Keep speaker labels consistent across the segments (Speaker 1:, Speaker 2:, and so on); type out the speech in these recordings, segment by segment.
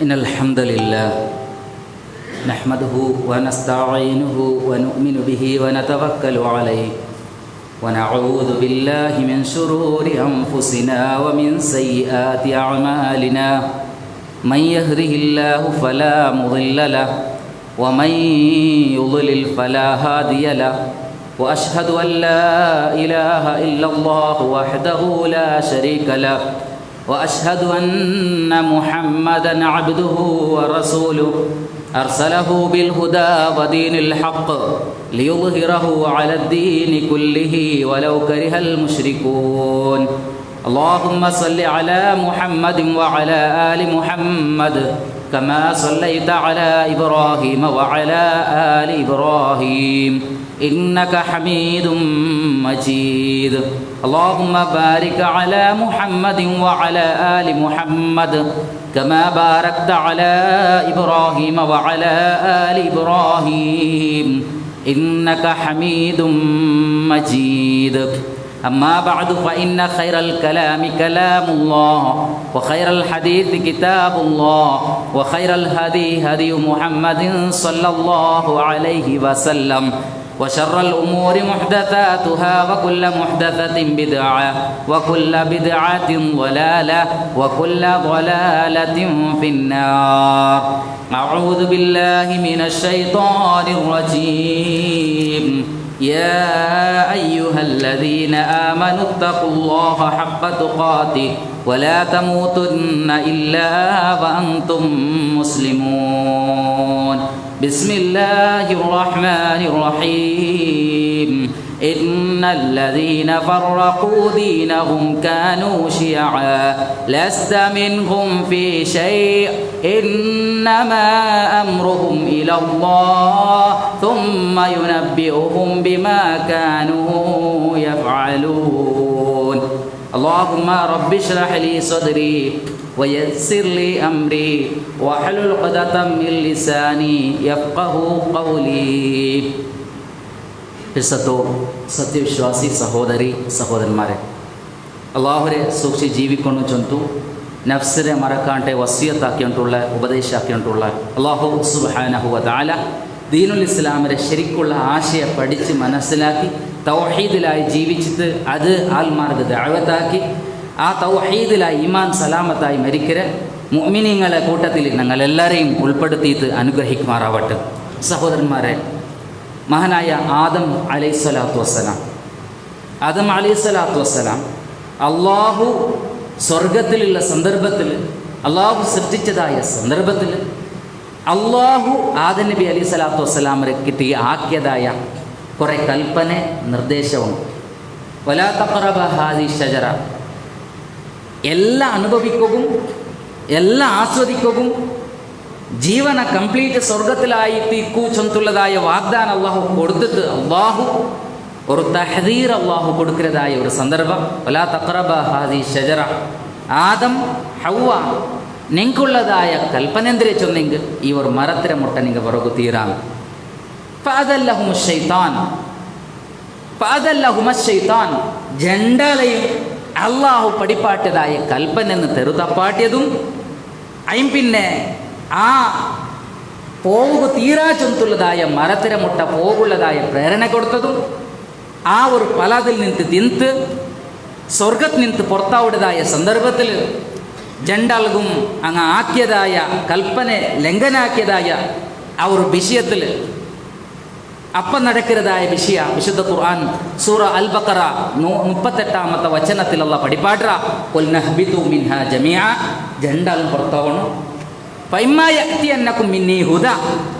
Speaker 1: إن الحمد لله نحمده ونستعينه ونؤمن به ونتوكل عليه ونعوذ بالله من شرور أنفسنا ومن سيئات أعمالنا من يهده الله فلا مضل له ومن يضلل فلا هادي له وأشهد أن لا إله إلا الله وحده لا شريك له وأشهد أن محمدًا عبده ورسوله أرسله بالهدى ودين الحق ليظهره على الدين كله ولو كره المشركون اللهم صل على محمد وعلى آل محمد كما صليت على إبراهيم وعلى آل إبراهيم إنك حميد مجيد اللهم بارك على محمد وعلى آل محمد كما باركت على إبراهيم وعلى آل إبراهيم إنك حميد مجيد أما بعد فإن خير الكلام كلام الله وخير الحديث كتاب الله وخير الهدي هدي محمد صلى الله عليه وسلم وشر الأمور محدثاتها وكل محدثة بدعة وكل بدعة ضلالة وكل ضلالة في النار أعوذ بالله من الشيطان الرجيم يا أيها الذين آمنوا اتقوا الله حق تقاته ولا تموتن إلا وأنتم مسلمون بسم الله الرحمن الرحيم إن الذين فرقوا دينهم كانوا شيعا لست منهم في شيء إنما أمرهم إلى الله ثم ينبئهم بما كانوا يفعلون اللهم رب اشرح لي صدري ويسر لي أمري واحلل عقدة من لساني يفقهوا قولي. സത്യവിശ്വാസി സഹോദരി സഹോദരന്മാരെ, അള്ളാഹുരെ സൂക്ഷിച്ച് ജീവിക്കൊണ്ടു ചൊന്തു നഫ്സിനെ മറക്കാണ്ടെ വസിയത്താക്കിയിട്ടുള്ള ഉപദേശാക്കിയിട്ടുള്ള അള്ളാഹു സുബ്ഹാനഹു വ തആല ദീനുൽ ഇസ്ലാമിലെ ശരിക്കുള്ള ആശയം പഠിച്ച് മനസ്സിലാക്കി തൗഹീദിലായി ജീവിച്ചിട്ട് അത് ആൽമാർക്ക് ദഅവത്താക്കി ആ തൗഹീദിലായി ഈമാൻ സലാമത്തായി മരിക്കര മുഅ്മിനീങ്ങളെ കൂട്ടത്തിൽ ഞങ്ങളെല്ലാവരെയും ഉൾപ്പെടുത്തിയിട്ട് അനുഗ്രഹിക്കുമാറാവട്ടെ. സഹോദരന്മാരെ, മഹാനായ ആദം അലൈഹിസ്സലാത്തു വസ്സലാം അള്ളാഹു സ്വർഗത്തിലുള്ള സന്ദർഭത്തിൽ, അള്ളാഹു സൃഷ്ടിച്ചതായ സന്ദർഭത്തിൽ അള്ളാഹു ആദം നബി അലൈഹി സ്വലാത്തു വസ്സലാമിനെ കിട്ടി ആക്കിയതായ കുറേ കൽപ്പന നിർദ്ദേശവും വലാ തഖറബ ഹാദി ഷജറ, എല്ലാം അനുഭവിക്കുകയും എല്ലാം ആസ്വദിക്കുകയും ജീവന കംപ്ലീറ്റ് സ്വർഗത്തിലായി തീക്കൂച്ചൊന്തുള്ളതായ വാഗ്ദാനം അള്ളാഹു കൊടുത്തിട്ട് അള്ളാഹു ഒരു തഹദീർ അള്ളാഹു കൊടുക്കുന്നതായ ഒരു സന്ദർഭം. വലാ തഖറബ ഹാദി ഷജറ, ആദം ഹവ്വ നിങ്ങൾക്കുള്ളതായ കൽപ്പന എന്തിരെ ചൊന്നെങ്കിൽ ഈ ഒരു മരത്തിരെ മുട്ട നിങ്ങൾ പുറകു തീരാം. ഫഅദല്ലഹുമശ്ശൈത്താൻ, ജണ്ടാലയും അള്ളാഹു പഠിപ്പാട്ടിയതായ കൽപ്പന എന്ന് തെറുതപ്പാട്ടിയതും അയും പിന്നെ ആ പോവുക തീരാ ചൊന്തുള്ളതായ മരത്തിര മുട്ട പോകുള്ളതായ പ്രേരണ കൊടുത്തതും ആ ഒരു ഫലത്തിൽ നിന്ന് തിന്ത് സ്വർഗത്തിൽ നിന്ന് പുറത്താവിടതായ സന്ദർഭത്തിൽ ജണ്ടാൽകും അങ്ങ് ആക്കിയതായ കൽപ്പന ലംഘനാക്കിയതായ ആ ഒരു വിഷയത്തിൽ അപ്പം നടക്കുന്നതായ വിശുദ്ധ ഖുർആൻ സൂറ അൽ ബഖറ 38 വചനത്തിൽ അല്ലാഹു പഠിപ്പാട്ര ഖുൽ നഹ്ബിതു മിൻഹാ ജമീഅ, ജണ്ടാലും പുറത്താവണം. ഫൈമ്മാ യഅതിയന്നകും മിന്നീ ഹുദ,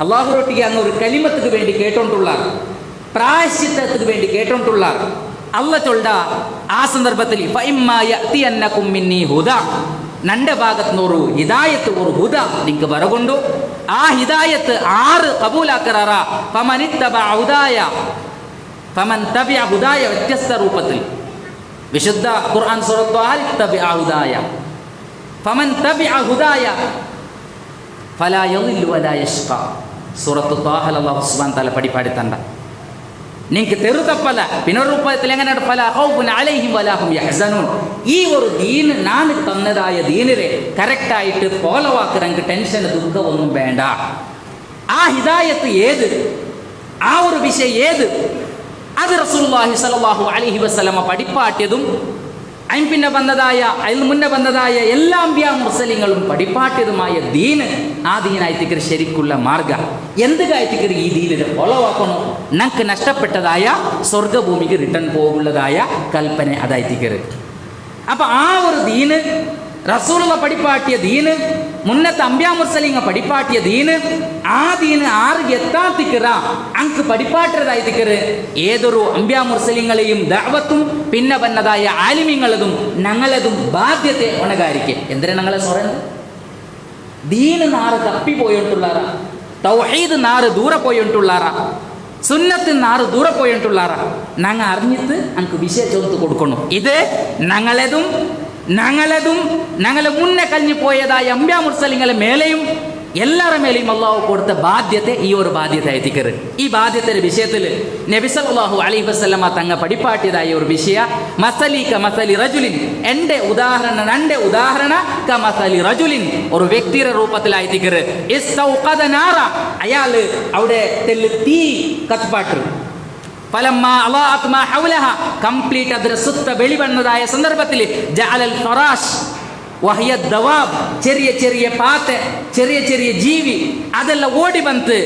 Speaker 1: അല്ലാഹുറൊട്ടിಗೆ അങ്ങ് ഒരു കലിമത്തുക്ക് വേണ്ടി കേട്ടോണ്ടുള്ള പ്രായശ്ചിത്തത്തിന് വേണ്ടി കേട്ടോണ്ടുള്ള അല്ല ചൊല്ല ആ സന്ദർഭത്തിൽ ഫൈമ്മാ യഅതിയന്നകും മിന്നീ ഹുദ, നന്റെ ഭാഗത്തുനിന്ന് ഒരു ഹിദായത്ത് ഒരു ഹുദ നിങ്ങൾക്ക് വരകൊണ്ടു. ആ ഹിദായത്ത് ആറ് കബൂലാക്കറാറ ഫമൻ തബിഅ ഹുദായ വ്യത്യസ്ത രൂപത്തിൽ വിശുദ്ധ ഖുർആൻ സൂറത്ത് തബിഅ ഹുദായ ഫമൻ തബിഅ ഹുദായ ഫലാ യളില്ലു വലാ യഷ്ഖ, സൂറത്ത് ത്വാഹ അല്ലാഹു സുബ്ഹാനഹു വ തആല പഠിപ്പാടിത്തണ്ട. നിങ്ങൾക്ക് തെറുതപ്പല പിന്നൊരു രൂപത്തിൽ എങ്ങനെ ഫലാ ഖൗഫുൻ അലൈഹിം വലാ ഹും യഹ്സനൂൻ. ഈ ഒരു ദീൻ ഞാൻ തന്നതായ ദീനിനെ കറക്റ്റായിട്ട് ഫോളോ ആക്കുക, ടെൻഷൻ ദുഃഖമൊന്നും വേണ്ട. ആ ഹിദായത്ത് ഏത്, ആ ഒരു വിഷയം ഏത്, അത് റസൂലുള്ളാഹി സ്വല്ലല്ലാഹു അലൈഹി വസല്ലമ പഠിപ്പാട്ടിയതും പിന്നെ വന്നതായ അതിന് മുന്നേ വന്നതായ എല്ലാ അമ്പിയാ മുർസലിങ്ങളും പഠിപ്പാട്ടിയതുമായ ദീന്, ആ ദീനായിത്തിക്കർ ശരിക്കുള്ള മാർഗ. എന്തുകായിത്തിക്കർ ഈ ദീനിനെ ഫോളോ ആക്കണോ? നമുക്ക് നഷ്ടപ്പെട്ടതായ സ്വർഗഭൂമിക്ക് റിട്ടേൺ പോകുള്ളതായ കൽപ്പന അതായിത്തിക്കർ. അപ്പൊ ആ ഒരു ദീന്, റസൂലുള്ള പഠിപ്പാട്ടിയ ദീന്, മുന്നത്തെ അമ്പ്യാ മുർസലിങ്ങ പഠിപ്പാട്ടിയ ദീന്, ആ ദീന് ആർക്ക് എത്താത്തിക്കറ അങ്ക് പഠിപ്പാട്ടതായിത്തിക്കറ് ഏതൊരു അമ്പ്യാ മുർസലിങ്ങളെയും ദഅവത്തും പിന്നെ വന്നതായ ആലിമ്യങ്ങളതും ഞങ്ങളതും ബാധ്യത്തെ ഉണകാരിക്കെ. എന്തിനാ ഞങ്ങളെ പറയുന്നത്? ദീന് നാറ് തപ്പിപ്പോയിട്ടുള്ളാറ, തൗഹീദ് നാറ് ദൂരെ പോയിട്ടുള്ളാറ, സുന്നത്തിന് നാറ് ദൂരെ പോയിട്ടുള്ളാറ. ഞങ്ങൾ അറിഞ്ഞിട്ട് അങ്ക് വിഷയ ചോദിച്ചു കൊടുക്കണം. ഇത് ഞങ്ങളതും ഞങ്ങളെ മുന്നേ കഴിഞ്ഞു പോയതായ അമ്പ്യാ മുർസലിങ്ങളെ മേലെയും എല്ലാവരുടെ മേലെയും അള്ളാഹു കൊടുത്ത ബാധ്യത ഈ ഒരു ബാധ്യത എത്തിക്കറ്. ഈ ബാധ്യതയുടെ വിഷയത്തിൽ നബി സല്ലല്ലാഹു അലൈഹി വസല്ലമ തങ്ങ പഠിപ്പാട്ടിയതായ ഒരു വിഷയ മസലി ക മസലി റജുലിൻ, എൻ്റെ ഉദാഹരണ ക മസലി റജുലിൻ, ഒരു വ്യക്തിയുടെ രൂപത്തിലായിത്തിക്കറ്. ഇസ്തൗഖദ നാറ, അയാൾ അവിടെ തീ കത്തുപാട്ട് ഫലമ്മ അളഅത് മാ ഹൗലഹ, കംപ്ലീറ്റ് അതിര സുത്ത വെളിവന്നതായ സന്ദർഭത്തിൽ ജഅലൽ ഫറാഷ് വഹിയ ദവാബ്, ചെറിയ ചെറിയ പാത്ത, ചെറിയ ചെറിയ ജീവി അതെല്ലാം ഓടി വന്ന്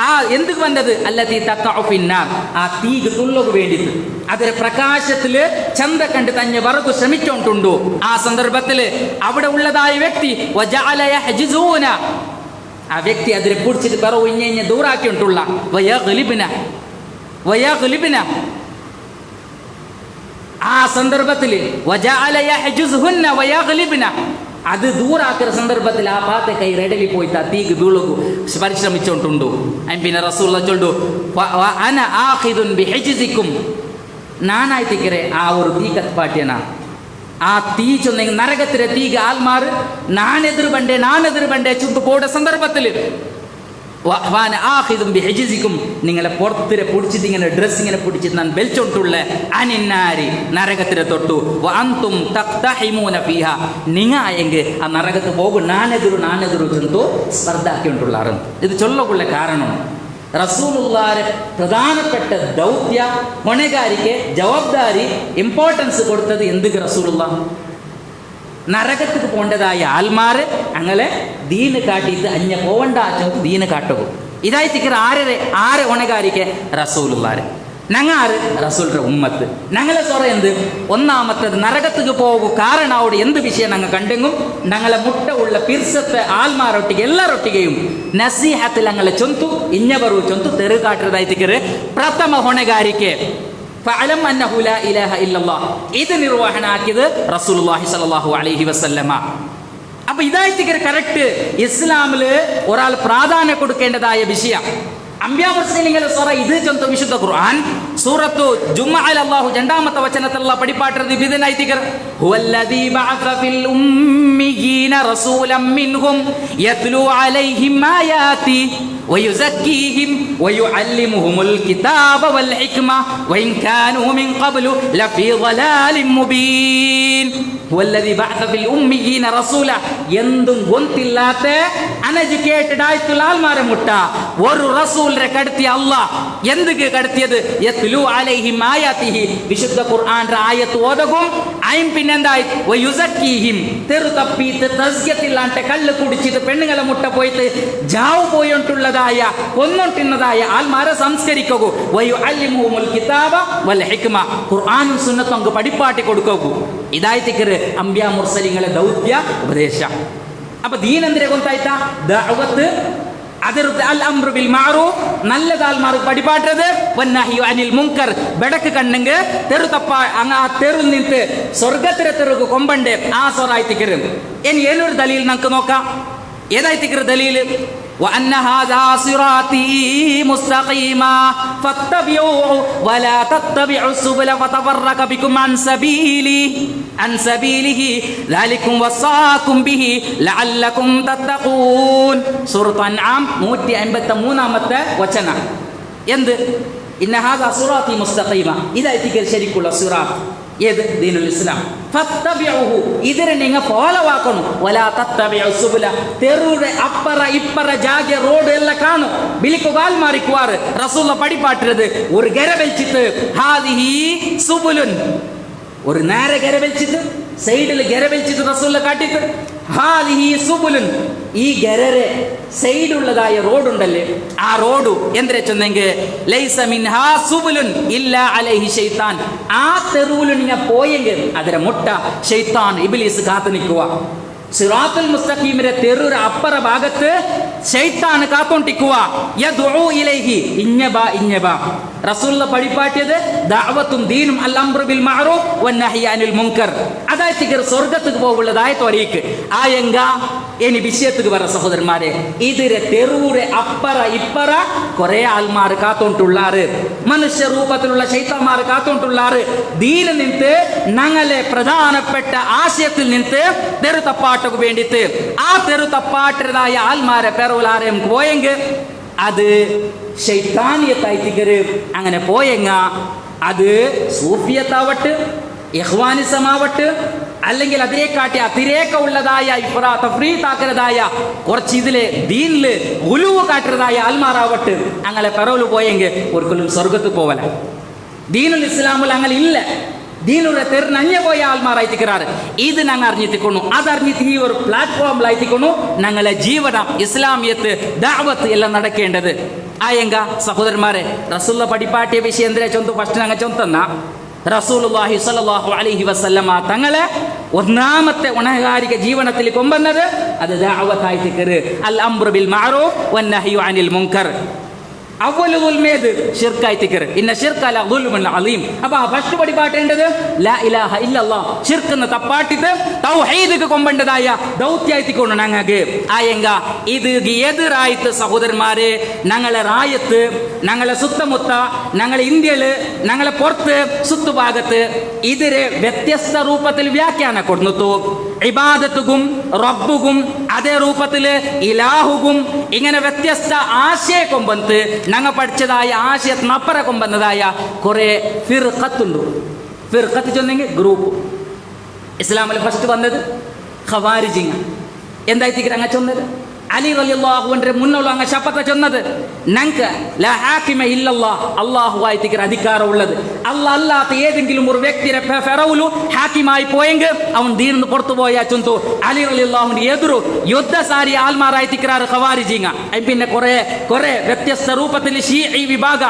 Speaker 1: ആ എന്തുക്ക് വന്നത് അല്ലതി തഖഉ ഫിന്നാർ, ആ തീക്ക് തുള്ളക്ക് വേണ്ടിയിട്ട് അതിന്റെ പ്രകാശത്തില് ചന്ത കണ്ട് തന്നെ വറകു ശ്രമിച്ചോണ്ടുണ്ടു. ആ സന്ദർഭത്തിൽ അവിടെ ഉള്ളതായ വ്യക്തി വജഅല യഹ്ജിസൂന, ആ വ്യക്തി അതിനെ പിടിച്ചിട്ട് പറവ് ഇഞ്ഞ ദൂരാക്കിയിട്ടുള്ള വയഗ്ലിബ്ന, ആ സന്ദർഭത്തിൽ അത് ദൂരാക്കുന്ന സന്ദർഭത്തിൽ ആ പാത്തെ കൈ റെഡലി പോയിട്ട് ആ തീക്ക് വീളുകു പരിശ്രമിച്ചോണ്ടുണ്ടു. പിന്നെ റസൂലുള്ള ചൊല്ലു അന ആഖിദുൻ ബിഹിജ്സിക്കും, നാനായിത്തിക്കരെ ആ ഒരു തീ കത്പാട്ടിയന ആ തീ ചൊന്ന നരകത്തിലെ തീക്ക് ആൽമാറ് നാനെതിർ ബണ്ടേ ചുണ്ടു പോയ സന്ദർഭത്തിൽ നിങ്ങളെ പുറത്തിരെ പിടിച്ചിട്ട് ഇങ്ങനെ ഡ്രസ് ഇങ്ങനെ പിടിച്ചിട്ട് ഞാൻ വലിച്ചോണ്ടുള്ള അനിന്നാരി നരകത്തിരെ തൊട്ടു അന്തും തഖ്തഹിമൂന ഫീഹ, നിങ്ങായെങ്കിൽ ആ നരകത്ത് പോകും നാനെതിരു ചെന്നു സ്പർദ്ധാക്കിക്കൊണ്ടുള്ളാറ്. ഇത് ചൊല്ലക്കുള്ള കാരണം റസൂലുള്ളാഹിന്റെ പ്രധാനപ്പെട്ട ദൗത്യ ಹೊಣೆಗಾರಿಕೆ ജവാബ്ദാരി ഇമ്പോർട്ടൻസ് കൊടുത്തത് എന്തിക്ക് റസൂലുള്ള നരകത്തിക്ക് പോണ്ടതായ ആൽമാര് അങ്ങനെ ദീന് കാട്ടിയിട്ട് അഞ്ഞ പോവണ്ട ദീന് കാട്ടുകൂ. ഇതായിത്തിക്കർ ആരെ ಹೊಣೆಗಾರಿಕೆ റസൂലുള്ളാര്, ഞങ്ങാറ് റസൂലിന്റെ ഉമ്മത്ത്. ഞങ്ങളെ സൊറ എന്ത് ഒന്നാമത്തത് നരകത്തിക്ക് പോകും കാരണം അവിടെ എന്ത് വിഷയം ഞങ്ങൾ കണ്ടെങ്കും ഞങ്ങളെ മുട്ട ഉള്ള പിർസത്തെ ആൽമാരൊട്ടിಗೆ ಎಲ್ಲರೊಟ್ಟಿಗೆയും നസീഹത്തിൽ ഞങ്ങളെ ചൊന്തു ഇഞ്ഞവරු ചൊന്തു തെരു കാട്ടുന്നതായിത്തിക്കര് പ്രഥമ ಹೊಣೆಗಾರಿಕೆ. ഫഅലം അന്നഹു ലാ ഇലാഹ ഇല്ലല്ലാഹ്, ഇത് നിർവഹണാക്കിയത് റസൂലുള്ളാഹി സ്വല്ലല്ലാഹു അലൈഹി വസല്ലമ. അപ്പൊ ഇതായിത്തിക്കര് കറക്റ്റ് ഇസ്ലാമില് ഒരാൾ പ്രാധാന്യം കൊടുക്കേണ്ടതായ വിഷയം. അമ്പ്യാ മുർസലിങ്ങളെ സൊറ ഇത് ചൊന്തു വിശുദ്ധ ഖുർആൻ സൂറത്തു ജുമുഅയിൽ അല്ലാഹു രണ്ടാമത്തെ വചനത്തിലുള്ള പഠിപ്പാട്ടത് ഇതിനായിത്തിക്കർ ഹുവല്ലദീ ബഅസ ഫിൽ ഉമ്മിയീന റസൂലൻ മിൻഹും യത്ലു അലൈഹിം ആയാതി ويزكيهم ويعلمهم الكتاب والحكمة وإن كانوا من قبل لفي ضلال مبين هو الذي بعث في الأميين رسولا എന്തും ഗൊന്തില്ലാത്ത അൺഎഡ്യൂക്കേറ്റഡ് ആയിട്ടുള്ള ആൾമാരെ മുട്ട ഒരു റസൂലിനെ കടത്തിയ അല്ലാഹ് എന്തൊക്കെ കടത്തിയത് യത്ലു അലൈഹിം ആയാതിഹി, വിശുദ്ധ ഖുർആന്റെ ആയത്ത് ഓതും അയിം പിന്നെന്തായി വയുസക്കീഹിം, തെറു തപ്പീത്ത് തസ്കിയത്തില്ലാണ്ട് കല്ല് കുടിച്ചിട്ട് പെണ്ണുങ്ങളെ മുട്ട പോയിട്ട് ജാവ് പോയിട്ടുള്ളതായ കൊന്നൊട്ടിന്നതായ ആൾമാരെ സംസ്കരിക്കൂ. വയുഅല്ലിമുഹുൽ കിതാബ വൽ ഹിക്മ, ഖുർആനും സുന്നത്തും അങ്ങ് പഠിപ്പാട്ടി കൊടുക്കൂ. ഇതായിത്തിക്കര് അമ്പ്യാ മുർസലിങ്ങളെ ദൗത്യ ഉപദേശ. അപ്പൊ ദീൻ എന്തിനെ കൊണ്ടായിട്ടാ ദഅവത്ത്, അൽ അംറു ബിൽ മഅറൂഫ്, നല്ലതാൽമാർക്ക് പഠിപ്പാട്ടത്, വന്നഹ്യു അനിൽ മുൻകർ, ബെടക്ക് കണ്ണെങ്ക് തെറു തപ്പ അങ്ങ് ആ തെറിൽ നിന്നിട്ട് സ്വർഗത്തിലെ തെറുക്ക് കൊമ്പണ്ട് ആ സൊറായിത്തിക്കര്. ഇനി ഏതൊരു ദലീൽ നമുക്ക് നോക്കാം. ഏതായിത്തിക്കര് ദലീൽ وأن هذا صراطي مستقيما فاتبعوه ولا تتبعوا السبل فتفرق بكم عن سبيله ذلكم وصاكم به لعلكم تتقون. സൂറത്ത് അൻആം 153-ാമത്തെ വചനം. എന്ത് ഇന്ന ഹാദാ സിറാത്തി മുസ്തഖീമ, ഇതായിരിക്കും ശരിക്കുള്ള സിറാത്ത്. ഏത്? ദീനുൽ ഇസ്ലാം. ഫത്തബിഉഹു, ഇതിനെ നിങ്ങൾ ഫോളോ ആക്കണം. വലാ തത്തബിഉ സുബുല, തെറുടെ അപ്പറ ഇപ്പറ ജാഗ റോഡ് എല്ലാം കാണും. ബിലിക്കു കാൽ മാറിക്കുവാറ് റസൂല പടിപ്പാട്ടുന്നത് ഒരു ഗര വലിച്ചിട്ട് ഹാദിഹി സുബുലുൻ, ഒരു നേരെ ഗര വലിച്ചിട്ട് സൈഡിൽ ഗര വലിച്ചിട്ട് റസൂല കാട്ടിട്ട് ഹാദിഹി സുബുലുൻ, ഈ ഗരരെ സൈഡുള്ളതായ റോഡുണ്ടല്ലേ, ആ റോഡു എന്തിനെ ചെന്നെങ്കിൽ ലൈസ മിൻഹാ സുബുലുൻ ഇല്ലാ അലൈഹി ശൈത്താൻ, ആ തെരുവിൽ നിങ്ങൾ പോയെങ്കിൽ അതിരെ മുട്ട ശൈത്താൻ ഇബ്ലീസ് കാത്തു നിൽക്കുക. സിറാത്തുൽ മുസ്തഖീമിന്റെ തെരുവിന്റെ അപ്പറ ഭാഗത്ത് ശൈത്താൻ കാത്തോണ്ടിക്കുക. യദ്ഉ ഇലൈഹി, ഇഞ്ഞബ റസൂലുള്ള പടിപ്പാട്ടിയത് ദഅവത്തും ദീനും അൽ അംറു ബിൽ മഅറൂഫ് വന്നഹി അനിൽ മുൻകർ, അതായത് സ്വർഗ്ഗത്തുക്ക് പോകുള്ളതായ ത്വരീക്ക്. ആയെങ്ക ഇനി വിഷയത്തുക്ക് വര സഹോദരന്മാരെ, ഇതിരെ തെരുവുരെ അപ്പറ ഇപ്പറ കുറെ ആൾമാർ കാത്തോണ്ടുള്ളാറ്, മനുഷ്യ രൂപത്തിലുള്ള ശൈത്താന്മാർ കാത്തോണ്ടുള്ളാറ്. ദീന് നിന്നിട്ട് ഞങ്ങളെ പ്രധാനപ്പെട്ട ആശയത്തിൽ നിന്നിട്ട് തെരു തപ്പാട്ടക്ക് വേണ്ടിയിട്ട് ആ തെരു തപ്പാട്ടതായ ആൾമാരെ പെറവലാരെയും പോയെങ്കിൽ അത് ശൈത്താനിയത്തായിത്തിക്കര്. അങ്ങനെ പോയെങ്ക അത് സൂഫിയത്താവട്ട് ഇഖ്വാനിസമാവട്ട് അല്ലെങ്കിൽ അതിനെക്കാട്ടി അതിരേക്ക ഉള്ളതായ തഫ്രീത്താക്കരുതായ കുറച്ച് ഇതിലെ ദീനില് ഉലുവ് കാട്ടുന്നതായ ആൽമാറാവട്ട് അങ്ങനെ പെറവല് പോയെങ്കിൽ ഒരിക്കലും സ്വർഗത്ത് പോവല. ദീനുൽ ഇസ്ലാമിൽ അങ്ങനെ ഇല്ല. ദീനുടെ തെറിഞ്ഞ പോയ ആൾമാരായിത്തിക്കാറ്. ഇത് ഞങ്ങൾ അറിഞ്ഞിട്ടിക്കൊണ്ടു, അതറിഞ്ഞിട്ട് ഈ ഒരു പ്ലാറ്റ്ഫോമിലായിത്തിക്കൊണ്ടു ഞങ്ങളെ ജീവനം ഇസ്ലാമിയത്ത് ദഅവത്ത് എല്ലാം നടക്കേണ്ടത്. ആയെങ്ക സഹോദരന്മാരെ, റസൂലുള്ള പടിപ്പാട്ടിയ വിഷയം എന്തിനാ ചൊന്തു ഫസ്റ്റ് ഞങ്ങൾ ചൊന്തന്ന റസൂലുള്ളാഹി സ്വല്ലല്ലാഹു അലൈഹി വസല്ലമ തങ്ങളെ ഒന്നാമത്തെ ഉണഹാരിക ജീവനത്തിൽ കൊണ്ടുവന്നത് അത് ദഅവത്തായിത്തിക്കറ്, അൽ അംറു ബിൽ മഅറൂഫ് വന്നഹ്യു അനിൽ മുൻകർ. അവ്വലു ദുൽമേത് ശിർക്കായിത്തിക്കറ്, ഇന്ന ശിർക ലദുൽമുൻ അലീം. അപ്പോൾ ഫസ്റ്റ് പടിപ്പാട്ടേണ്ടത് ലാ ഇലാഹ ഇല്ലല്ലാഹ്, ശിർക്കെന്ന് തപ്പാട്ടിട്ട് തൗഹീദിക്ക് കൊമ്പേണ്ടതായ ദൗത്യായിത്തിക്കൊണ്ട് ഞങ്ങൾക്ക്. ആയെങ്ക ഇത് എതിരായിട്ട് സഹോദരന്മാരെ, ഞങ്ങളെ റായത്ത്, ഞങ്ങളെ സുത്തമുത്ത, ഞങ്ങളെ ഇന്ത്യയില്, ഞങ്ങളെ പുറത്ത് സുത്തുഭാഗത്ത് ഇതിരെ വ്യത്യസ്ത രൂപത്തിൽ വ്യാഖ്യാന കൊടുത്തു. ഇബാദത്തുകും റബ്ബുകും അതേ രൂപത്തില് ഇലാഹുകും ഇങ്ങനെ വ്യത്യസ്ത ആശയ കൊമ്പത്ത് ഞങ്ങൾ പഠിച്ചതായ ആശയത്തിനപ്പുറ കൊമ്പന്നതായ കുറെ ഫിർഖത്തുണ്ട്. ഫിർഖത്ത് ചൊന്നെങ്കിൽ ഗ്രൂപ്പ്. ഇസ്ലാമിൽ ഫസ്റ്റ് വന്നത് ഖവാരിജിങ്ങ. എന്തായിത്തിക്ക് അങ്ങ് ചൊന്നത് അലി റളിയല്ലാഹു അൻഹു മുന്നുള്ള അങ്ങ് ശപഥ ചൊന്നത് ഞങ്ങൾക്ക് ലാ ഹാകിമ ഇല്ലല്ലാഹ്, അല്ലാഹു ആയിത്തിക്ക് അധികാരം ഉള്ളത്. അല്ലാഹ് അല്ലാത്ത ഏതെങ്കിലും ഒരു വ്യക്തിയെ ഫറൗലു ഹാക്കിമായി പോയെങ്കിൽ അവൻ ദീനിന്ന് പുറത്തു പോയാ ചൊന്തു അലി റളിയല്ലാഹുവിന്റെ എതിരു യുദ്ധസാരി ആൽമാറായിത്തിക്കാറ് ഖവാരിജിങ്ങ. പിന്നെ കുറെ വ്യത്യസ്ത രൂപത്തിൽ ഷീഈ വിഭാഗ,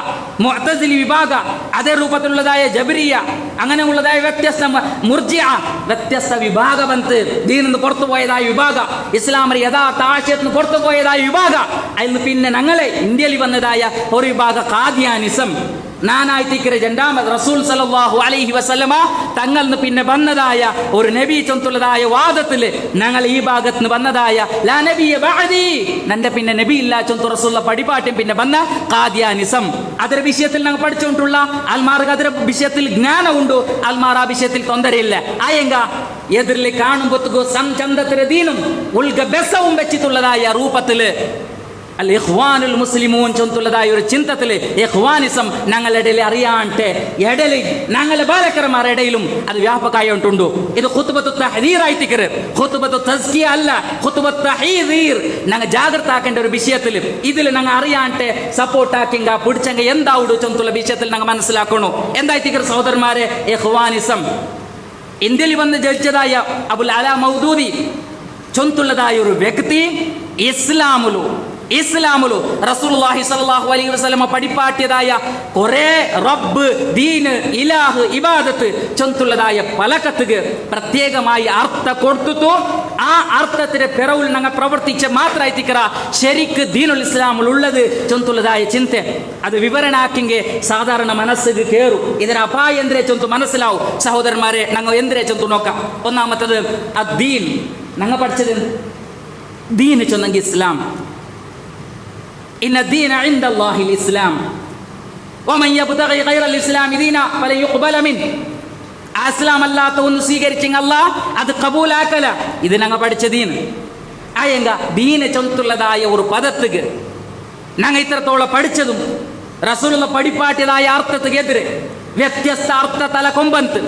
Speaker 1: മുഅ്തസിലി വിഭാഗ, അതേ രൂപത്തിലുള്ളതായ ജബരിയ, അങ്ങനെയുള്ളതായ വ്യത്യസ്ത മുർജിഅ, വ്യത്യസ്ത വിഭാഗ ബന്ധ് ദീനിന്ന് പുറത്തു പോയതായ വിഭാഗ, ഇസ്ലാമിന്റെ യഥാർത്ഥ ആശയത്തിന് പുറത്തു പോയതായ വിഭാഗ. അതിന് പിന്നെ ഞങ്ങളെ ഇന്ത്യയിൽ വന്നതായ ഒരു വിഭാഗ ഖാദിയാനിസം. നാനായിത്തിക്കരെ രണ്ടാമത് റസൂൽ സല്ലല്ലാഹു അലൈഹി വസല്ലമ തങ്ങളിൽ പിന്നെ വന്നതായ ഒരു നബി ചൊന്തുള്ളതായ വാദത്തില് ഞങ്ങൾ ഈ ഭാഗത്ത് വന്നതായ ലാ നബിയ ബഅദി, നന്റെ പിന്നെ നബി ഇല്ല ചൊന്തു റസൂലുള്ള പടിപാട്ടും പിന്നെ വന്ന ഖാദിയാനിസം. അതര വിഷയത്തിൽ ഞങ്ങൾ പഠിച്ചുകൊണ്ടുള്ള ആൽമാർക്ക് അതര വിഷയത്തിൽ ജ്ഞാനമുണ്ടോ, ആൽമാർ ആ വിഷയത്തിൽ തൊന്തരയില്ല. ആയെങ്ക എതിരിൽ കാണുമ്പോഴത്തേക്കു സംചന്തത്തിലെ ദീനും ഉൾഗ ബെസവും വെച്ചിട്ടുള്ളതായ രൂപത്തില് അൽ ഇഖ്വാനുൽ മുസ്ലിമൂൻ ചൊന്തുള്ളതായ ഒരു ചിന്തത്തില് ഇഖ്വാനിസം ഞങ്ങളുടെ ഇടയിൽ അറിയാണ്ടെ ഇടയിൽ ഞങ്ങളെ ബാലക്കന്മാരുടെ ഇടയിലും അത് വ്യാപകമായി ഉണ്ടുണ്ടു. ഇത് ഖുത്ബത്തു തഹ്ദീർ ആയിത്തിക്കറ്, ഖുത്ബത്തു തസ്കിയ അല്ല, ഖുത്ബത്തു തഹീദീർ. ഞങ്ങൾ ജാഗ്രത ആക്കേണ്ട ഒരു വിഷയത്തിൽ ഇതിൽ ഞങ്ങൾ അറിയാണ്ടെ സപ്പോർട്ട് ആക്കിങ്ക പിടിച്ചെങ്ക എന്താവുടു ചൊന്തുള്ള വിഷയത്തിൽ ഞങ്ങൾ മനസ്സിലാക്കണു. എന്തായിത്തിക്കറ് സഹോദരന്മാരെ, ഇഖ്വാനിസം ഇന്ത്യയിൽ വന്ന് ജനിച്ചതായ അബുൽ അല മൗദൂദി ചൊന്തുള്ളതായ ഒരു വ്യക്തി ഇസ്ലാമുലു റസൂലുള്ളാഹി സ്വല്ലല്ലാഹു അലൈഹി വസല്ലമ പടിപ്പാട്ടിയതായ കുറെ റബ്ബ്, ദീന്, ഇലാഹ്, ഇബാദത്ത് ചൊന്തുള്ളതായ പലകത്തുക്ക് പ്രത്യേകമായി അർത്ഥ കൊടുത്തു. ആ അർത്ഥത്തിന്റെ പിറവിൽ ഞങ്ങൾ പ്രവർത്തിച്ച് മാത്രമായിത്തിക്കറ ശരിക്ക് ദീനുൽ ഇസ്ലാമിൽ ഉള്ളത് ചൊന്തുള്ളതായ ചിന്ത. അത് വിവരണാക്കിങ്കെ സാധാരണ മനസ്സിക്ക് കയറും. ഇതിന് അപായ എന്തിനെ ചൊന്തു മനസ്സിലാവും. സഹോദരന്മാരെ, ഞങ്ങൾ എന്തിനെ ചൊന്തു നോക്കാം. ഒന്നാമത്തത് അദ്ദീൻ. ഞങ്ങൾ പഠിച്ചത് ദീന് ചൊന്നെങ്കിൽ ഇസ്ലാം. ഇന്ന ദീന ഇൻദല്ലാഹിൽ ഇസ്ലാം വമൻ യബ്തഗി ഗൈറൽ ഇസ്ലാമി ദീന ഫലൻ യുഖ്ബല മിൻ. ഇസ്ലാം അല്ലാത്ത ഒന്ന് സ്വീകരിച്ചെങ്കിൽ അല്ലാഹ് അത് കബൂലാക്കല. ഇത് ഞങ്ങൾ പഠിച്ച ദീന്. ആയെങ്ക ദീന് ചൊന്തുള്ളതായ ഒരു പദത്തുക്ക് ഞങ്ങൾ ഇത്രത്തോളം പഠിച്ചതും റസൂലുള്ള പഠിപ്പാട്ടിയതായ അർത്ഥത്തിനെതിരെ വ്യത്യസ്ത അർത്ഥ തല കൊമ്പന്ത്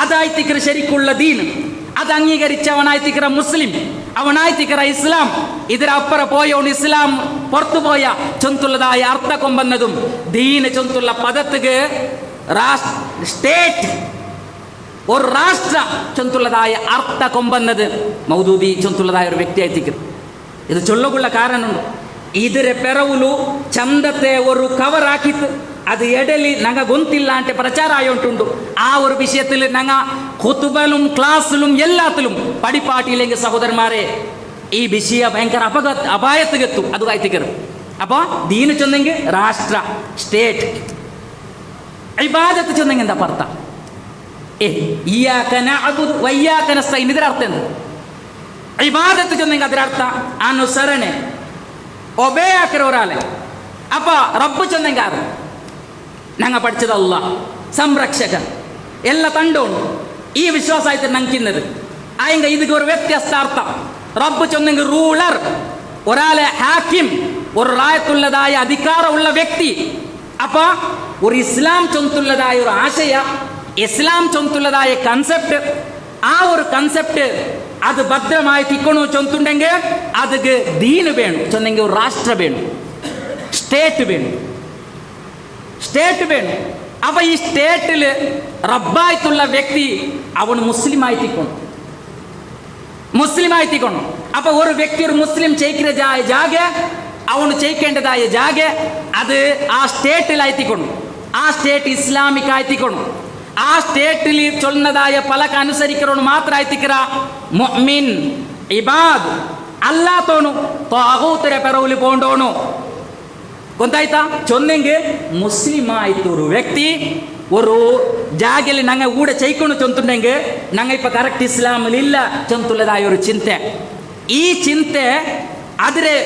Speaker 1: അതായിത്തിക്കറ ശരിക്കുള്ള ദീൻ, അത് അംഗീകരിച്ചവനായിത്തിക്കറ മുസ്ലിം, അവനായിത്തിക്കറ ഇസ്ലാം. ഇതിനപ്പുറ പോയോണ്ട് ഇസ്ലാം പുറത്തുപോയ ചൊന്തുള്ളതായ അർത്ഥ കൊമ്പന്നതും ദീന് ചൊന്തുള്ള പദത്തുക്ക് സ്റ്റേറ്റ് ഒരു രാഷ്ട്ര ചൊന്തുള്ളതായ അർത്ഥ കൊമ്പന്നത് മൗദൂദി ചൊന്തുള്ളതായ ഒരു വ്യക്തിയായിത്തിക്കറ്. ഇത് ചൊല്ലുകൊള്ള കാരണമുണ്ട്. ഇതിരെ പെറവുಲು ചന്തത്തെ ഒരു കവറാക്കിത്ത് അത് എടലി ഞങ്ങ ഗൊന്തില്ല అంటే പ്രചാര ആയോണ്ടുണ്ട്. ആ ഒരു വിഷയത്തിൽ ഞങ്ങ ഖുതുബലും ക്ലാസ്സിലും എല്ലാത്തിലും പഠിപ്പാട്ടിയില്ലെങ്കിൽ സഹോദരന്മാരെ ഈ വിഷയ ഭയങ്കര അപായത്തിലെത്തും. അത് വായിത്തിക്കറ്. അപ്പോൾ ദീന് ചൊന്നെങ്കിൽ രാഷ്ട്ര സ്റ്റേറ്റ്, ഇബാദത്ത് ചൊന്നെങ്കിൽ എന്താ അർത്ഥം? ഇയ്യാക നഅ്ബുദു വഇയ്യാക നസ്തഈൻ ಇದರ ಅರ್ಥ ಏನು? ഇബാദത്ത് ചൊന്നെങ്കിൽ ಅದರ ಅರ್ಥ അനുസരണೆ, ഒബേ ആക്കര ഒരാളെ. അപ്പോൾ റബ്ബ് ചൊന്നെങ്കിൽ ആറ് ഞങ്ങൾ പഠിച്ചത് അല്ലാഹ് സംരക്ഷകൻ ಎಲ್ಲ ತಂಡೋಣ ಈ ವಿಶ್ವಾಸ ಆಯ್ತು ನಂಗಿನ್ನದು. ಆಯ್ಗ ಇದಕ್ಕೆ ഒരു വ്യത്യസ്ത അർത്ഥം. റബ്ബ് ചൊന്നെങ്കിൽ റൂളർ, ഒരാളെ ഹാക്കിം, ഒരു റായത്തുള്ളതായ അധികാരമുള്ള വ്യക്തി. അപ്പോൾ ഒരു ഇസ്ലാം ചൊന്തുള്ളതായ ഒരു ആശയ, ഇസ്ലാം ചൊന്തുള്ളതായ കൺസെപ്റ്റ്, ആ ഒരു കൺസെപ്റ്റ് അത് ഭദ്രമായി തിക്കണു ചൊന്തുണ്ടെങ്കിൽ അതിക്ക് ദീന് വേണം. ചൊന്നെങ്കിൽ ഒരു രാഷ്ട്ര വേണം, സ്റ്റേറ്റ് വേണം, സ്റ്റേറ്റ് വേണം. അപ്പൊ ഈ സ്റ്റേറ്റിൽ റബ്ബായിട്ടുള്ള വ്യക്തി അവൻ മുസ്ലിമായിത്തിക്കണം, മുസ്ലിമായിത്തിക്കണം. അപ്പൊ ഒരു വ്യക്തി ഒരു മുസ്ലിം ചെയ്ക്കുന്നതായ ജാഗ, അവന് ചെയ്യേണ്ടതായ ജാഗ അത് ആ സ്റ്റേറ്റിലായിത്തിക്കണം. ആ സ്റ്റേറ്റ് ഇസ്ലാമിക് ആയിത്തിക്കണം. ആ സ്റ്റേറ്റിൽ ചൊല്ലുന്നതായ പലക്ക് അനുസരിക്കണം മാത്രമായിത്തിക്കറ മുഅ്മിൻ ഇബാദ്. അല്ലാത്തോണു ത്വാഗൂത്തിരെ പെറവിൽ പോണ്ടോണു. ಗೊತ್ತಾಯ್ತಾ? ಚೊಂದೆಂಗೆ ಮುಸ್ಲಿಂ ಆಯ್ತು ഒരു വ്യക്തി ഒരു ജാഗയിൽ ഞങ്ങൾ കൂടെ ചെയ്യണം ചൊന്തുണ്ടെങ്കിൽ ഞങ്ങൾ ഇപ്പൊ കറക്റ്റ് ഇസ്ലാമിലില്ല ചൊന്തുള്ളതായ ഒരു ചിന്ത. ഈ ചിന്ത അതിരെ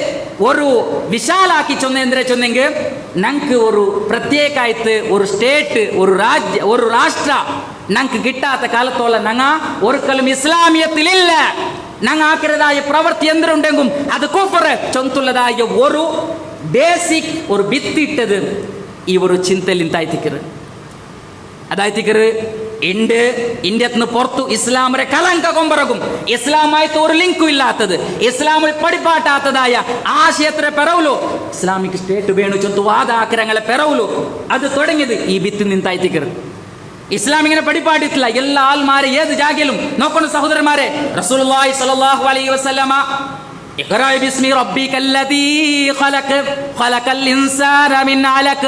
Speaker 1: ഒരു വിശാലാക്കി ചൊന്നെങ്കിൽ ഞങ്ങൾക്ക് ഒരു പ്രത്യേകായിട്ട് ഒരു സ്റ്റേറ്റ്, ഒരു രാജ്യ, ഒരു രാഷ്ട്ര ഞങ്ങൾക്ക് കിട്ടാത്ത കാലത്തോളം ഞങ്ങൾ ഒരിക്കലും ഇസ്ലാമിയത്തിലില്ല. ഞങ്ങൾ ആക്കിയതായ പ്രവൃത്തി എന്തുണ്ടെങ്കിലും അത് കുഫർ ചൊന്തുള്ളതായ ഒരു ബേസിക് ഒരു ഭിത്തിട്ടത് ഈ ഒരു ചിന്തയിൽ നിന്നായിത്തിക്കറ്. അതായിത്തിക്കറ് ഇന്ത്യത്തിന് പുറത്തു ഇസ്ലാമിനെ കലങ്ക കൊമ്പറകും, ഇസ്ലാമായിട്ട് ഒരു ലിങ്കും ഇല്ലാത്തത്, ഇസ്ലാമിൽ പഠിപ്പാട്ടാത്തതായ ആശയത്തിലെ പെറവുലു ഇസ്ലാമിക് സ്റ്റേറ്റ് വേണു ചൊന്തു വാദാക്കരങ്ങളെ പെറവുലു അത് തുടങ്ങിയത് ഈ ഭിത്തി നിന്നായിത്തിക്കറ്. ഇസ്ലാം ഇങ്ങനെ പഠിപ്പാട്ടിട്ടില്ല. എല്ലാ ആൾമാരെ ഏത് ജാഗയിലും നോക്കണം സഹോദരന്മാരെ. റസൂലുള്ളാഹി സ്വല്ലല്ലാഹു അലൈഹി വസല്ലമ اقرأ باسم ربك الذي خلق خلق الإنسان من علق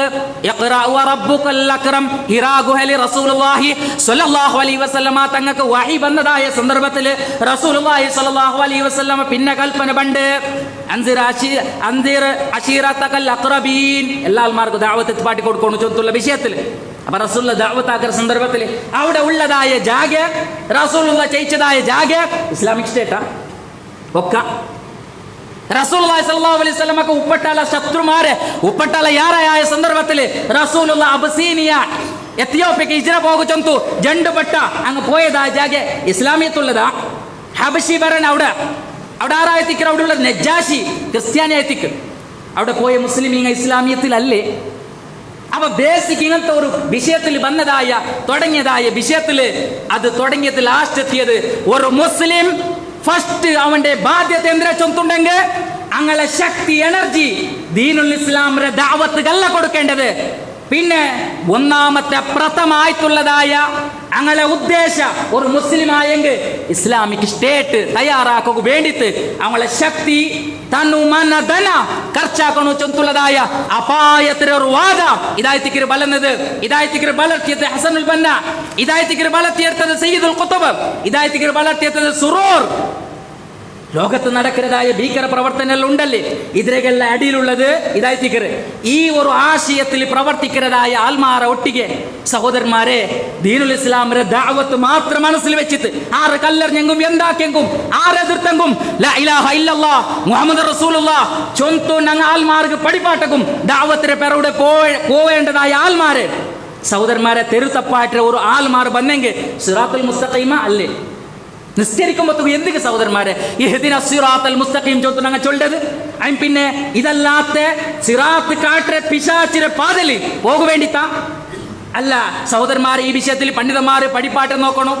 Speaker 1: اقرأ وربك الأكرم ഹിറാഗുഹലി റസൂലുള്ളാഹി സ്വല്ലല്ലാഹു അലൈഹി വസല്ലമ തങ്ങൾക്ക് വഹി വന്നതായ സന്ദർഭത്തിൽ റസൂലുള്ളാഹി സ്വല്ലല്ലാഹു അലൈഹി വസല്ലമ പിന്നെ കൽപ്പന പണ്ട് അൻസിർ അശീറതകൽ അഖ്റബീൻ എല്ലാ ആൾമാർക്കും ദഅവത്ത് പാട്ടി കൊടുക്കണം ചൊന്തുള്ള വിഷയത്തിൽ. അപ്പൊ റസൂലുള്ള ദഅവത്ത് ആക്കുന്ന സന്ദർഭത്തിൽ അവിടെ ഉള്ളതായ ജാഗ, റസൂലുള്ള ചെയ്യിച്ചതായ ജാഗ ഇസ്ലാമിക് സ്റ്റേറ്റാ ഒക്ക. റസൂലുള്ളാഹി സ്വല്ലല്ലാഹു അലൈഹി വസല്ലമക്ക് ഉപ്പട്ടാല ശത്രുമാരെ ഉപ്പട്ടാല യാറായ സന്ദർഭത്തിൽ റസൂലുള്ള അബസീനിയ എത്തിയോപ്യക്ക് ഹിജ്റ പോകുചൊന്തു ജണ്ടുപെട്ട അങ്ങ് പോയതാ ജാഗെ ഇസ്ലാമിയത്തുള്ളതാ. ഹബശി ഭരൻ അവിടെ ആരായത്തിക്കർ, അവിടെ ഉള്ള നജാഷി ക്രിസ്ത്യാനിയായത്തിക്ക് അവിടെ പോയ മുസ്ലിം ഇസ്ലാമിയത്തിലല്ലേ. അപ്പൊ ബേസിക് ഇങ്ങനത്തെ ഒരു വിഷയത്തിൽ വന്നതായ തുടങ്ങിയതായ വിഷയത്തിൽ അത് തുടങ്ങിയത് ലാസ്റ്റ് എത്തിയത് ഒരു മുസ്ലിം ഫസ്റ്റ് അവന്റെ ബാധ്യത എന്തിനാ ചൊന്തുണ്ടെങ്കിൽ അങ്ങനെ ശക്തി എനർജി ദീനുൽ ഇസ്ലാമിന്റെ ദഅവത്തുകല്ല കൊടുക്കേണ്ടത്. പിന്നെ ഒന്നാമത്തെ പ്രഥമായിട്ടുള്ളതായ അങ്ങനെ ഉദ്ദേശ ഒരു മുസ്ലിം ആയെങ്കിൽ ഇസ്ലാമിക് സ്റ്റേറ്റ് തയ്യാറാക്കുക വേണ്ടിയിട്ട് അവളെ ശക്തി തന്നു മന ധന ಖರ್ಚಾಕಣು ಚೊಂತುಳ್ಳದಾಯ ಅಪಾಯತರ ഒരു ವಾದ ಇದಾಯ್ತಿಕಿರ ಬಲನದು ಇದಾಯ್ತಿಕಿರ ಬಲತಿಯತೆ ಹಸನುಲ್ ಬನ್ನ ಇದಾಯ್ತಿಕಿರ ಬಲತಿಯರ್ತದ ಸಯ್ಯಿದುಲ್ ಕುತುಬ್ ಇದಾಯ್ತಿಕಿರ ಬಲತಿಯರ್ತದ ಸುರೂರ್. ലോകത്ത് നടക്കുന്നതായ ഭീകര പ്രവർത്തനങ്ങൾ ഉണ്ടല്ലേ, ഇതിനെല്ലാം അടിയിലുള്ളത് ഇതായിത്തിക്കറ്. ഈ ഒരു ആശയത്തിൽ പ്രവർത്തിക്കുന്നതായ ആൽമാര ഒട്ടിಗೆ സഹോദരന്മാരെ ദീനുൽ ഇസ്ലാമിന്റെ ദഅവത്ത് മാത്രം മനസ്സിൽ വെച്ചിട്ട് ആറ് കല്ലെറിഞ്ഞെങ്കും എന്താക്കെങ്കും ആരെതിർത്തെങ്കും ലാ ഇലാഹ ഇല്ലല്ലാഹ് മുഹമ്മദ് റസൂലുള്ളാഹ് ചൊന്തു ഞങ്ങൾ ആൽമാർക്ക് പഠിപ്പാട്ടക്കും ദഅവത്തിന്റെ പെറവിടെ പോവേണ്ടതായ ആൽമാര് സഹോദരന്മാരെ തെരുത്തപ്പായിട്ട് ഒരു ആൽമാർ ബന്നെങ്കിൽ സിറാത്തുൽ മുസ്തഖീമ അല്ലേ നിസ്കരിക്കുമ്പോഴത്തേക്ക് എന്തൊക്കെ സഹോദരന്മാരെ ഇഹ്ദിന സിറാത്തൽ മുസ്തഖീം ചൊല്ലുന്ന ഞങ്ങൾ ചൊല്ലത് അതിന് പിന്നെ ഇതല്ലാത്ത സിറാത്ത് കാട്ടറെ പിശാചിരെ പാതല് പോക വേണ്ടിത്താ അല്ല സഹോദരന്മാരെ. ഈ വിഷയത്തിൽ പണ്ഡിതന്മാർ പഠിപ്പാട്ട് നോക്കണം.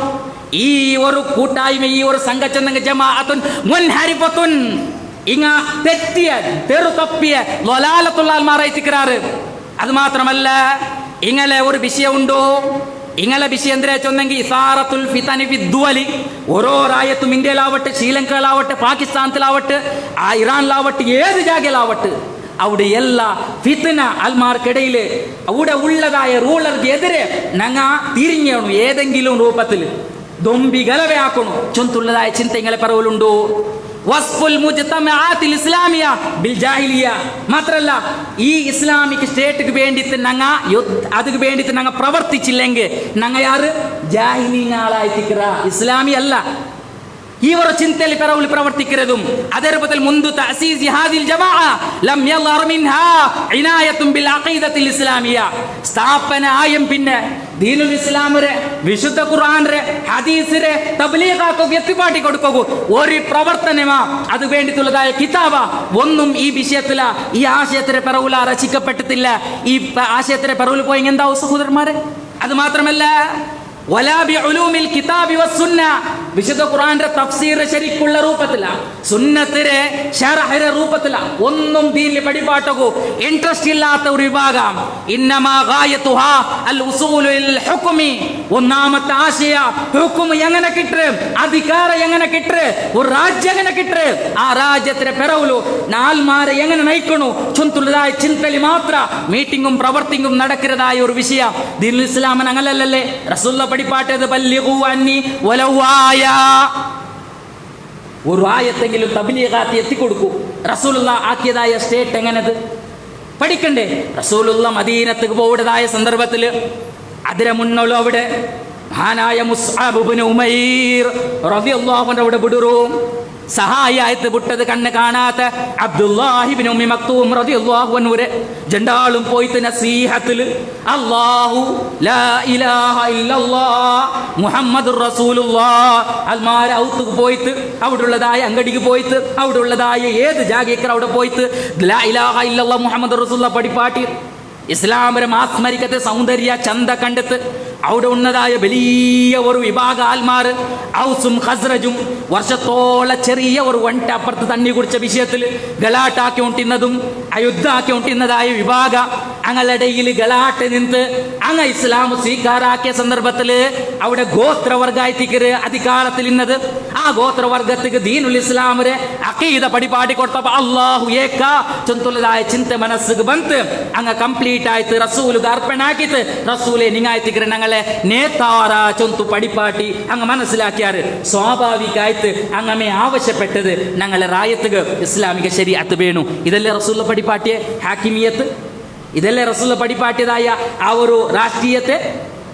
Speaker 1: ഈ ഒരു കൂട്ടായ്മ, ഈ ഒരു സംഘചന്ദ ജമാഅത്തുൻ മുൻഹരിഫത്തുൻ ഇങ്ങ തെറ്റിയ തെറു തപ്പിയ ലൊലാലത്തുള്ള ആൾമാരായിത്തിക്കാറ്. അത് മാത്രമല്ല ഇങ്ങനെ ഒരു വിഷയമുണ്ടോ, ഇങ്ങളെ വിഷയം എന്തിനാ ചൊന്നെങ്കിൽ ഇസാറത്തുൽ ഫിതനി ഫിദ്ദുവലി. ഓരോ രാജ്യത്തും ഇന്ത്യയിലാവട്ടെ, ശ്രീലങ്കയിലാവട്ടെ, പാകിസ്ഥാനത്തിലാവട്ടെ, ഇറാനിലാവട്ടെ, ഏത് ജാഗയിലാവട്ടെ, അവിടെ എല്ലാ ഫിത്ന ആൽമാർക്കിടയിൽ അവിടെ ഉള്ളതായ റൂളർക്ക് എതിരെ ഞങ്ങ തിരിഞ്ഞു ഏതെങ്കിലും രൂപത്തിൽ ദൊമ്പി ഗലവയാക്കണു ചൊന്തുള്ളതായ ചിന്ത ഇങ്ങളെ പറവലുണ്ടോ? വസ്ഫുൽ മുജ്തമഅത്തിൽ ഇസ്ലാമിയ ബിൽ ജാഹിലിയ. മാത്രല്ല ഈ ഇസ്ലാമിക് സ്റ്റേറ്റിക്ക് വേണ്ടിയിട്ട് ഞങ്ങ അതിക്ക് വേണ്ടിയിട്ട് ഞങ്ങ പ്രവർത്തിച്ചില്ലെങ്കിൽ ഞങ്ങ യാറ് ജാഹിലീങ്ങളായിത്തിക്കറ, ഇസ്ലാമി അല്ല. ഈ ഒരു ചിന്തയിൽ പിറവിൽ പ്രവർത്തിക്കുന്നതും അതേ രൂപത്തിൽ മുൻപ് തഅസീസ് ഹാദിൽ ജമാഅ ലം യളർ മിൻഹാ ഇനായത്തുൻ ബിൽ അഖീദത്തിൽ ഇസ്ലാമിയ. സ്ഥാപന ആയം പിന്നെ ദീനുൽ ഇസ്ലാമിരെ, വിശുദ്ധ ഖുർആനിരെ, ഹദീസിരെ തബ്ലീഗാക്കോ എത്തിപ്പാട്ടി കൊടുക്കൂ ഒരു പ്രവർത്തനമാ അത് വേണ്ടിയിട്ടുള്ളതായ കിതാബ ഒന്നും ഈ വിഷയത്തില ഈ ആശയത്തിലെ പിറവില രചിക്കപ്പെട്ടിട്ടില്ല. ഈ ആശയത്തിലെ പിറവിൽ പോയി എന്താവും സഹോദരന്മാരെ? അത് മാത്രമല്ല വലാ ബിഉലൂമിൽ കിതാബി വസ്സുന്ന, വിശുദ്ധ ഖുർആന്റെ തഫ്സീർ ശരിക്കുള്ള രൂപത്തില, സുന്നത്തിലെ ശറഹിന്റെ രൂപത്തില ഒന്നും ദീനിൽ പഠിപ്പാട്ടകൂ ഇൻട്രസ്റ്റ് ഇല്ലാത്ത ഒരു വിഭാഗം. ഇന്നമാ ഗായതുഹാ അൽ ഉസൂലുൽ ഹുക്മി, ഒന്നാമത്തെ ആശയ ഹുക്ം എങ്ങനെ കിട്ടേ, അധികാരം എങ്ങനെ കിട്ടേ, ഒരു രാജ്യം എങ്ങനെ കിട്ടേ, ആ രാജ്യത്തിന്റെ പിറവിലു നാൽമാരെ എങ്ങനെ നയിക്കണു ചൊന്തുള്ളതായ ചിന്തയിൽ മാത്ര മീറ്റിംഗും പ്രവർത്തിങ്ങും നടക്കുന്നതായ ഒരു വിഷയം ദീനുൽ ഇസ്ലാം അങ്ങനല്ലല്ലേ. റസൂലുള്ള പഠിപ്പാട്ടത് ബല്ലിഗു അന്നി വലൗ ആയ, ഒരു ആയത്തെങ്കിലും തബ്ലീഗാത്തി എത്തിക്കൊടുക്കൂ. റസൂലുള്ള ആക്കിയതായ സ്റ്റേറ്റ് എങ്ങനത് പഠിക്കണ്ടേ? റസൂലുള്ള മദീനത്ത് പോവുടേതായ സന്ദർഭത്തിൽ അതിരെ മുന്നോളം അവിടെ മഹാനായ മുസ്അബ് ഇബ്നു ഉമൈർ റളിയല്ലാഹു അൻഹു അവിടെ വിടുറു സഹായായിട്ട് വിട്ടത് കണ്ണ് കാണാത്ത അബ്ദുല്ലാഹി ഇബ്നു ഉമ്മി മക്തൂം റളിയല്ലാഹു അൻഹു ജണ്ടാളും പോയിട്ട് നസീഹത്തിൽ അല്ലാഹു ലാ ഇലാഹ ഇല്ലല്ലാഹ് മുഹമ്മദുർ റസൂലുള്ളാഹ് അൽമാര ഔത്തുക്ക് പോയിട്ട് അവിടെയുള്ളതായ അങ്കടിക്ക് പോയിട്ട് അവിടെയുള്ളതായ ഏത് ജാഗേക്കർ അവിടെ പോയിട്ട് ലാ ഇലാഹ ഇല്ലല്ലാഹ് മുഹമ്മദുർ റസൂലുള്ളാഹ് പഠിപ്പാട്ടി ഇസ്ലാമിനെ മാസ്മരിക്കത്തെ സൗന്ദര്യ ചന്ത കണ്ടെത്ത് അവിടെ ഉന്നതായ വലിയ ഒരു വിഭാഗ ആൽമാർ ഔസും ഖസ്റജും വർഷത്തോളം ചെറിയ ഒരു വണ്ട അപ്പുറത്ത് തണ്ണി കുടിച്ച വിഷയത്തിൽ ഗലാട്ടാക്കി കൊണ്ടിരുന്നതും അയുദ്ധാക്കി കൊണ്ടിരുന്നതായ വിഭാഗ അങ്ങളിടയിൽ ഗലാട്ട് നിന്ന് അങ്ങ് ഇസ്ലാം സ്വീകാരാക്കിയ സന്ദർഭത്തിൽ അവിടെ ഗോത്രവർഗായിത്തിക്കര് അധികാരത്തിൽ ഇന്നത് ആ ഗോത്രവർഗത്തിക്ക് ദീനുൽ ഇസ്ലാമിരെ അഖീദ പഠിപ്പാടി കൊടുത്തപ്പോൾ അല്ലാഹു ഏക ചൊന്തുള്ളതായ ചിന്ത മനസ്സിക്ക് ಬಂತು അങ്ങ് കംപ്ലീറ്റ് ആയിട്ട് റസൂലുക അർപ്പണാക്കിയിട്ട് റസൂലെ നിങ്ങായിത്തിക്കര് ഞങ്ങളെ നേതാവാറ ചൊന്തു പഠിപ്പാട്ടി അങ്ങ് മനസ്സിലാക്കിയാറ് സ്വാഭാവികമായിട്ട് അങ്ങമേ ആവശ്യപ്പെട്ടത് ഞങ്ങളെ റായത്തുക ഇസ്ലാമിക ശരീഅത്ത് വേണു. ഇതല്ലേ റസൂലുള്ള പഠിപ്പാട്ടിയ ഹാക്കിമിയത്ത്, ഇതല്ലേ റസൂലുള്ള പഠിപ്പാട്ടിയതായ ആ ഒരു രാഷ്ട്രീയത്തെ,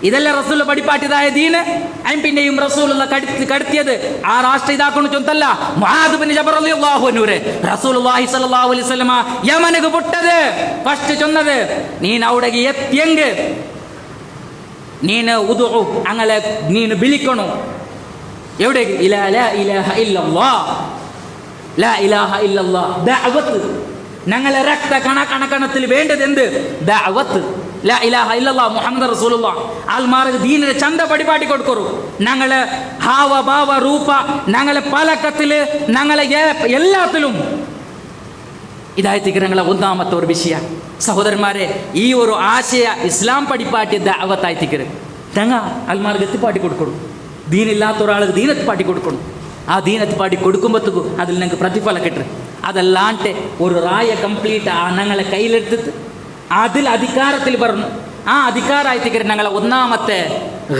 Speaker 1: ഇതല്ലേ റസൂലുള്ള പഠിപ്പാട്ടിയതായ ദീന്. അതിന് പിന്നെയും റസൂലുള്ള കടത്തിയത് ആ രാഷ്ട്ര ഇതാക്കുന്നു ചൊന്തല്ല. മുആദ് ബിൻ ജബൽ റളിയല്ലാഹു അൻഹു റസൂലുള്ളാഹി സ്വല്ലല്ലാഹു അലൈഹി വസല്ലമ യമനക്ക് വിട്ടത് ഫസ്റ്റ് ചൊന്നത് നീൻ അവിടെ എത്തിയെങ്കിൽ നീನು ಉದುഉ അങ്ങനെ നീನು വിളിക്കണം എവിടെ ഇലാ ലാ ഇലാഹ ഇല്ലല്ലാഹ്, ലാ ഇലാഹ ഇല്ലല്ലാഹ് ദഅവത്ത്. ഞങ്ങളെ രക്ത കണക്കണത്തിൽ വേണ്ടത് എന്ത്? ദഅവത്ത്, ലാ ഇലാഹ ഇല്ലല്ലാഹ് മുഹമ്മദ് റസൂലുള്ളാഹ്. ആൽമാർക്ക് ദീനിനെ ചന്ത പഠിപ്പാട്ടി കൊടുക്കൂ. ഞങ്ങളെ ഹാവ ഭാവ രൂപ ഞങ്ങളെ പലക്കത്തില് ഞങ്ങളെ എല്ലാത്തിലും ഇതായിത്തിക്ക് ഞങ്ങളെ ഒന്നാമത്തെ ഒരു വിഷയ. സഹോദരന്മാരെ, ഈ ഒരു ആശയ ഇസ്ലാം പഠിപ്പാട്ടി ദഅവത്തായിത്തിക്കര് ഞങ്ങ ആൽമാർക്ക് എത്തിപ്പാട്ടി കൊടുക്കണം. ദീനില്ലാത്ത ഒരാൾക്ക് ദീനത്ത് പാട്ടി കൊടുക്കണം. ആ ദീനത്ത് പാട്ടി കൊടുക്കുമ്പോഴത്തേക്കും അതിൽ ഞങ്ങൾക്ക് പ്രതിഫലം കിട്ടും. അതല്ലാണ്ട് ഒരു റായ കംപ്ലീറ്റ് ആ ഞങ്ങളെ കയ്യിലെടുത്തിട്ട് അതിൽ അധികാരത്തിൽ പറഞ്ഞു ആ അധികാരായിത്തിക്കര് ഞങ്ങളെ ഒന്നാമത്തെ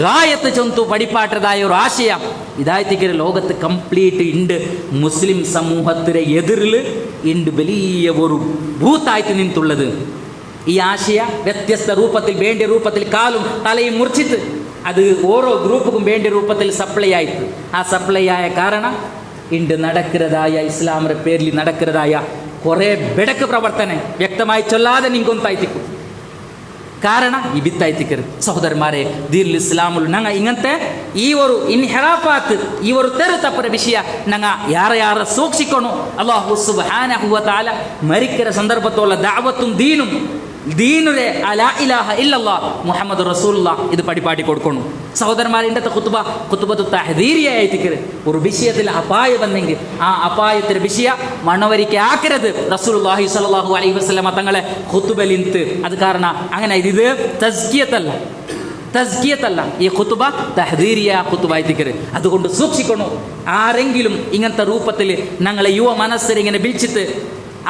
Speaker 1: ഗായത്ത് ചൊന്തു പഠിപ്പാട്ടതായ ഒരു ആശയം ഇതായിത്തിക്കര് ലോകത്ത് കംപ്ലീറ്റ് ഉണ്ട്. മുസ്ലിം സമൂഹത്തിലെ എതിരിൽ ഉണ്ട് വലിയ ഒരു ഭൂത്തായിട്ട് നിന്നുള്ളത്. ഈ ആശയ വ്യത്യസ്ത രൂപത്തിൽ വേണ്ട രൂപത്തിൽ കാലും തലയും മുറിച്ചിട്ട് അത് ഓരോ ഗ്രൂപ്പും വേണ്ട രൂപത്തിൽ സപ്ലൈ ആയിട്ട് ആ സപ്ലൈ ആയ കാരണം ഉണ്ട് നടക്കുന്നതായ ഇസ്ലാമിന്റെ പേരിൽ നടക്കുന്നതായ കുറേ ബെടക്ക് പ്രവർത്തനം വ്യക്തമായി ചൊല്ലാതെ നിങ്ങൊന്നായിത്തിക്കും. ಕಾರಣ ಈ ಬಿತ್ತಾಯ್ತಿಕರು ಸಹೋದರಮಾರೇ ದೀರ್ಲ್ ಇಸ್ಲಾಮುಲ್ ನಂಗೆ ಇಂಗಂತೆ ಈ ಒಂದು ಇನ್ಹಿರಾಫಾತ್ ಈ ಒಂದು ತೆರು ತಪ್ಪರ ವಿಷಯ ನಂಗೆ ಯಾರ ಸೂಕ್ಷಿಕೊಣು ಅಲ್ಲಾಹು ಸುಬ್ಹಾನಹು ವ ತಆಲ ಮರಿಕ್ಕರ ಸಂದರ್ಭത്തോളം ദഅവത്തും ദീനും ദീനുരെ അലാ ഇലാഹ ഇല്ലല്ലാഹ് മുഹമ്മദ് റസൂലുള്ളാഹ് ഇത് പടിപാടി കൊടുക്കണം സഹോദരന്മാരെ ഇന്നത്തെ കുത്തുബത്തു തഹദീരിയ ആയിത്തിക്കര് ഒരു വിഷയത്തിൽ അപായ വന്നെങ്കിൽ ആ അപായത്തിന്റെ വിഷയ മണവരിക്ക് ആക്കരുത് റസൂലുള്ളാഹി സ്വല്ലല്ലാഹു അലൈഹി വസല്ലമ തങ്ങളെ ഖുതുബലിന്ത് അത് കാരണം അങ്ങനെ ഇത് തസ്കിയത്തല്ല ഈ ഖുതുബ തഹദീരിയ ഖുതുബ ആയിത്തിക്കര് അതുകൊണ്ട് സൂക്ഷിക്കണം ആരെങ്കിലും ഇങ്ങനത്തെ രൂപത്തിൽ ഞങ്ങളെ യുവ മനസ്സിൽ ഇങ്ങനെ വിളിച്ചിട്ട്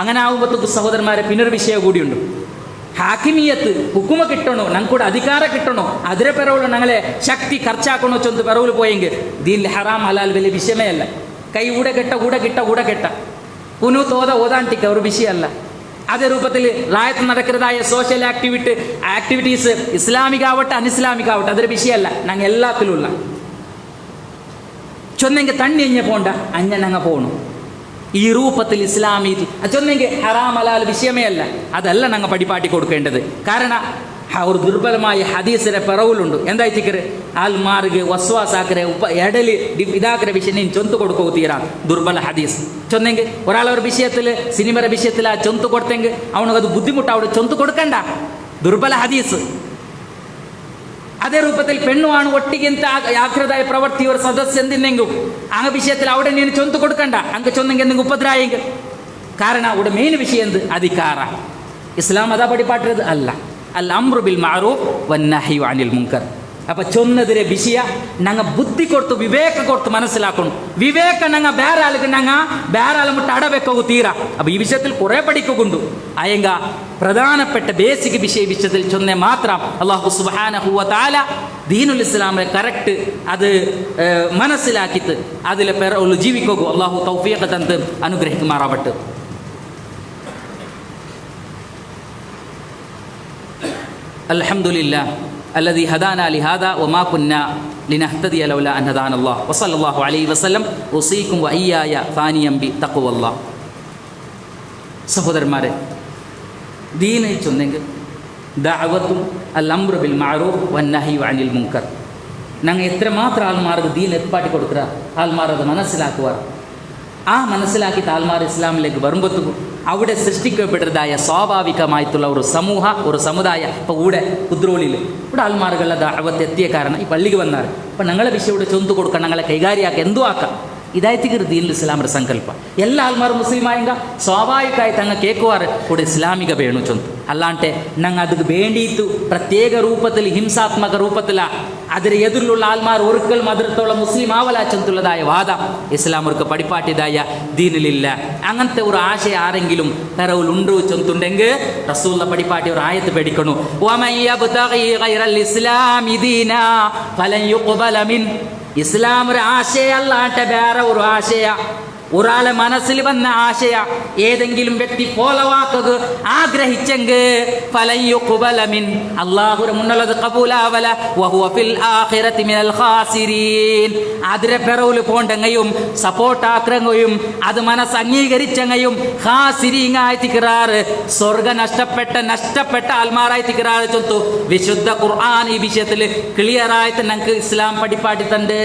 Speaker 1: അങ്ങനെ ആകുമ്പോഴത്തേക്ക് സഹോദരന്മാരെ പിന്നൊരു വിഷയം കൂടിയുണ്ട് ಹಾಕಿಮಿಯತ್ ಹುಕುಮ ಕಿಟ್ಟಣೋ ನಂಗೆ ಕೂಡ ಅಧಿಕಾರ ಕಿಟ್ಟಣೋ ಅದರ ಪೆರವಳು ನಂಗಳೆ ಶಕ್ತಿ ಖರ್ಚಾಕೋಣೋ ಚೊಂದು ಪೆರವಲು ಪೋಯಂಗೆ ದೀನ್ ಹರಾಮ್ ಹಲಾಲ್ ಬೆಲೆ ವಿಷയമേ ಅಲ್ಲ ಕೈ ഊടകെട്ട പുനു ഓതാണ്ടിക്ക ഒരു വിഷയമല്ല അതേ രൂപത്തിൽ റായത്ത് നടക്കുന്നതായ സോഷ്യൽ ആക്ടിവിറ്റീസ് ഇസ്ലാമികാവട്ടെ അനിസ്ലാമികാവട്ടെ അതൊരു വിഷയമല്ല ഞങ്ങൾ എല്ലാത്തിലുള്ള ചൊന്നെങ്കിൽ തണ്ണി അഞ്ഞ പോണ്ട അഞ്ഞ ഞങ്ങൾ പോകണം ഈ രൂപത്തിൽ ഇസ്ലാമി അതൊന്നെങ്കിൽ ഹറാം ഹലാൽ വിഷയമേ അല്ല അതല്ല ഞങ്ങൾ പടിപാട്ടി കൊടുക്കേണ്ടത് കാരണം ഒരു ദുർബലമായ ഹദീസിന്റെ പിറവിലുണ്ട് എന്തായിത്തിക്കര് ആൽമാർക്ക് വസ്വാസാക്കരെ എടല് ഇതാക്കര വിഷയം നീನು ചൊന്തു കൊടുക്കോ തീരാ ദുർബല ഹദീസ് ചൊന്നെങ്കിൽ ഒരാളൊരു വിഷയത്തിൽ സിനിമയുടെ വിഷയത്തിൽ ആ ചൊന്തു കൊടുത്തെങ്കിൽ അവനത് ബുദ്ധിമുട്ട് അവിടെ ചൊന്തു കൊടുക്കണ്ട ദുർബല ഹദീസ് അതേ രൂപത്തിൽ പെണ്ണു ആണ് ഒട്ടിಗಿಂತ ആഗ്രഹതായ പ്രവൃത്തി ഒരു സദസ്യ എന്തിനെങ്കിലും ആ വിഷയത്തിൽ അവിടെ നീನು ചൊന്തു കൊടുക്കണ്ട അങ്ങ് ചൊന്നെങ്കിൽ എന്തെങ്കിലും ഉപദ്രായെങ്കിൽ കാരണം അവിടെ മെയിൻ വിഷയം എന്ത് അധികാര ഇസ്ലാം അതാ പടിപാട്ടത് അല്ല അൽ അംറു ബിൽ മഅറൂഫ് വന്നഹ്യു അനിൽ മുൻകർ അപ്പം ചൊന്നതിരെ വിഷയ ഞങ്ങൾ ബുദ്ധി കൊടുത്ത് വിവേക കൊടുത്ത് മനസ്സിലാക്കണം വിവേക ഞങ്ങൾ ಬೇರಾಳಿಗೆ ഞങ്ങൾ ಬೇರಾಳ മുട്ട അടവെക്കോ തീരാ അപ്പം ഈ വിഷയത്തിൽ കുറേ പഠിക്കുന്നുണ്ട് അയങ്ക പ്രധാനപ്പെട്ട ബേസിക് വിഷയത്തിൽ ചൊന്നെ മാത്രം അല്ലാഹു സുബ്ഹാനഹു വ തആല ദീനുൽ ഇസ്ലാമിനെ കറക്റ്റ് അത് മനസ്സിലാക്കിയിട്ട് അതിലെ ജീവിക്കോ അല്ലാഹു തൗഫീഖ് തന്ന് അനുഗ്രഹിക്കുമാറാവട്ടെ അൽഹംദുലില്ലാഹ് الذي هدانا لهذا وما كنا لنهتدي لولا أن هدانا الله وصلى الله عليه وسلم أوصيكم وإياي ثانيا بتقوى الله സഹോദരന്മാരെ ദീനെ ചൊന്നെങ്കിൽ ദഅവത്തും അൽ അംറു ബിൽ മഅറൂഫ് വന്നഹ്യു അനിൽ മുൻകർ ഞങ്ങൾ എത്രമാത്രം ആൾമാർക്ക് ദീൻ എത്തിപ്പാട്ടി കൊടുക്കുക ആൾമാർ അത് മനസ്സിലാക്കുക ആ മനസ്സിലാക്കിയിട്ട് ആൾമാർ ഇസ്ലാമിലേക്ക് വരുമ്പോഴത്തേക്കും അവിടെ സൃഷ്ടിക്കപ്പെട്ടതായ സ്വാഭാവികമായിട്ടുള്ള ഒരു ഒരു സമുദായം ഇപ്പോൾ ഇവിടെ കുദ്രോളിൽ ഇവിടെ ആൾമാറുകളുടെ ദഅവത്ത് എത്തിയ കാരണം ഈ പള്ളിക്ക് വന്നാൽ അപ്പം ഞങ്ങളെ വിഷയം ഇവിടെ ചൊന്തു കൊടുക്കണം ഞങ്ങളെ കൈകാര്യമാക്കുക എന്തു ആക്കാം ഇതായിത്തിക്കർ ദീനുൽ ഇസ്ലാമിൻ്റെ സങ്കല്പ എല്ലാ ആൾമാരും മുസ്ലിമായെങ്ക സ്വാഭാവികമായി തങ്ങൾ കേൾക്കുവാറ് കൂടെ ഇസ്ലാമിക വേണു ചൊന്തു അല്ലാണ്ട് ഞങ്ങൾ അത് വേണ്ടിയിട്ട് പ്രത്യേക രൂപത്തിൽ ഹിംസാത്മക രൂപത്തിലാണ് അതിന് എതിരിലുള്ള ആൾമാർ ഒരിക്കലും അതിർത്തോളം മുസ്ലിം ആവല ചെന്നുള്ളതായ വാദം ഇസ്ലാം അവർക്ക് പടിപ്പാട്ടിയതായ ദീനിലില്ല അങ്ങനത്തെ ഒരു ആശയം ആരെങ്കിലും പെറവിൽ ഉണ്ട് ചെന്നുണ്ടെങ്കിൽ റസൂലുള്ള പടിപ്പാട്ടി ഒരു ആയത്ത് പേടിക്കണു ഇസ്ലാം ഒരു ആശയല്ലാട്ടെ വേറെ ഒരു ആശയ ഒരാളെ മനസ്സിൽ വന്ന ആശയ ഏതെങ്കിലും വ്യക്തി ഫോളോവാക്കുക ആഗ്രഹിച്ചെങ്കിൽ അള്ളാഹുര മുന്നുള്ളത് കബൂലാവല വഹുവ ഫിൽ ആഖിറതി മിനൽ ഖാസിരീൻ അതിരെ പെറവിൽ പോണ്ടെങ്കയും സപ്പോർട്ടാക്കുകയും അത് മനസ്സ് അംഗീകരിച്ചെങ്കയും ഖാസിരീങ്ങായി തിക്റാറ് സ്വർഗ നഷ്ടപ്പെട്ട ആൽമാറായി തിക്റാറ് ചൊന്തു വിശുദ്ധ ഖുർആൻ ഈ വിഷയത്തിൽ ക്ലിയർ ആയിട്ട് ഞങ്ങൾക്ക് ഇസ്ലാം പഠിപ്പാട്ടി തണ്ട്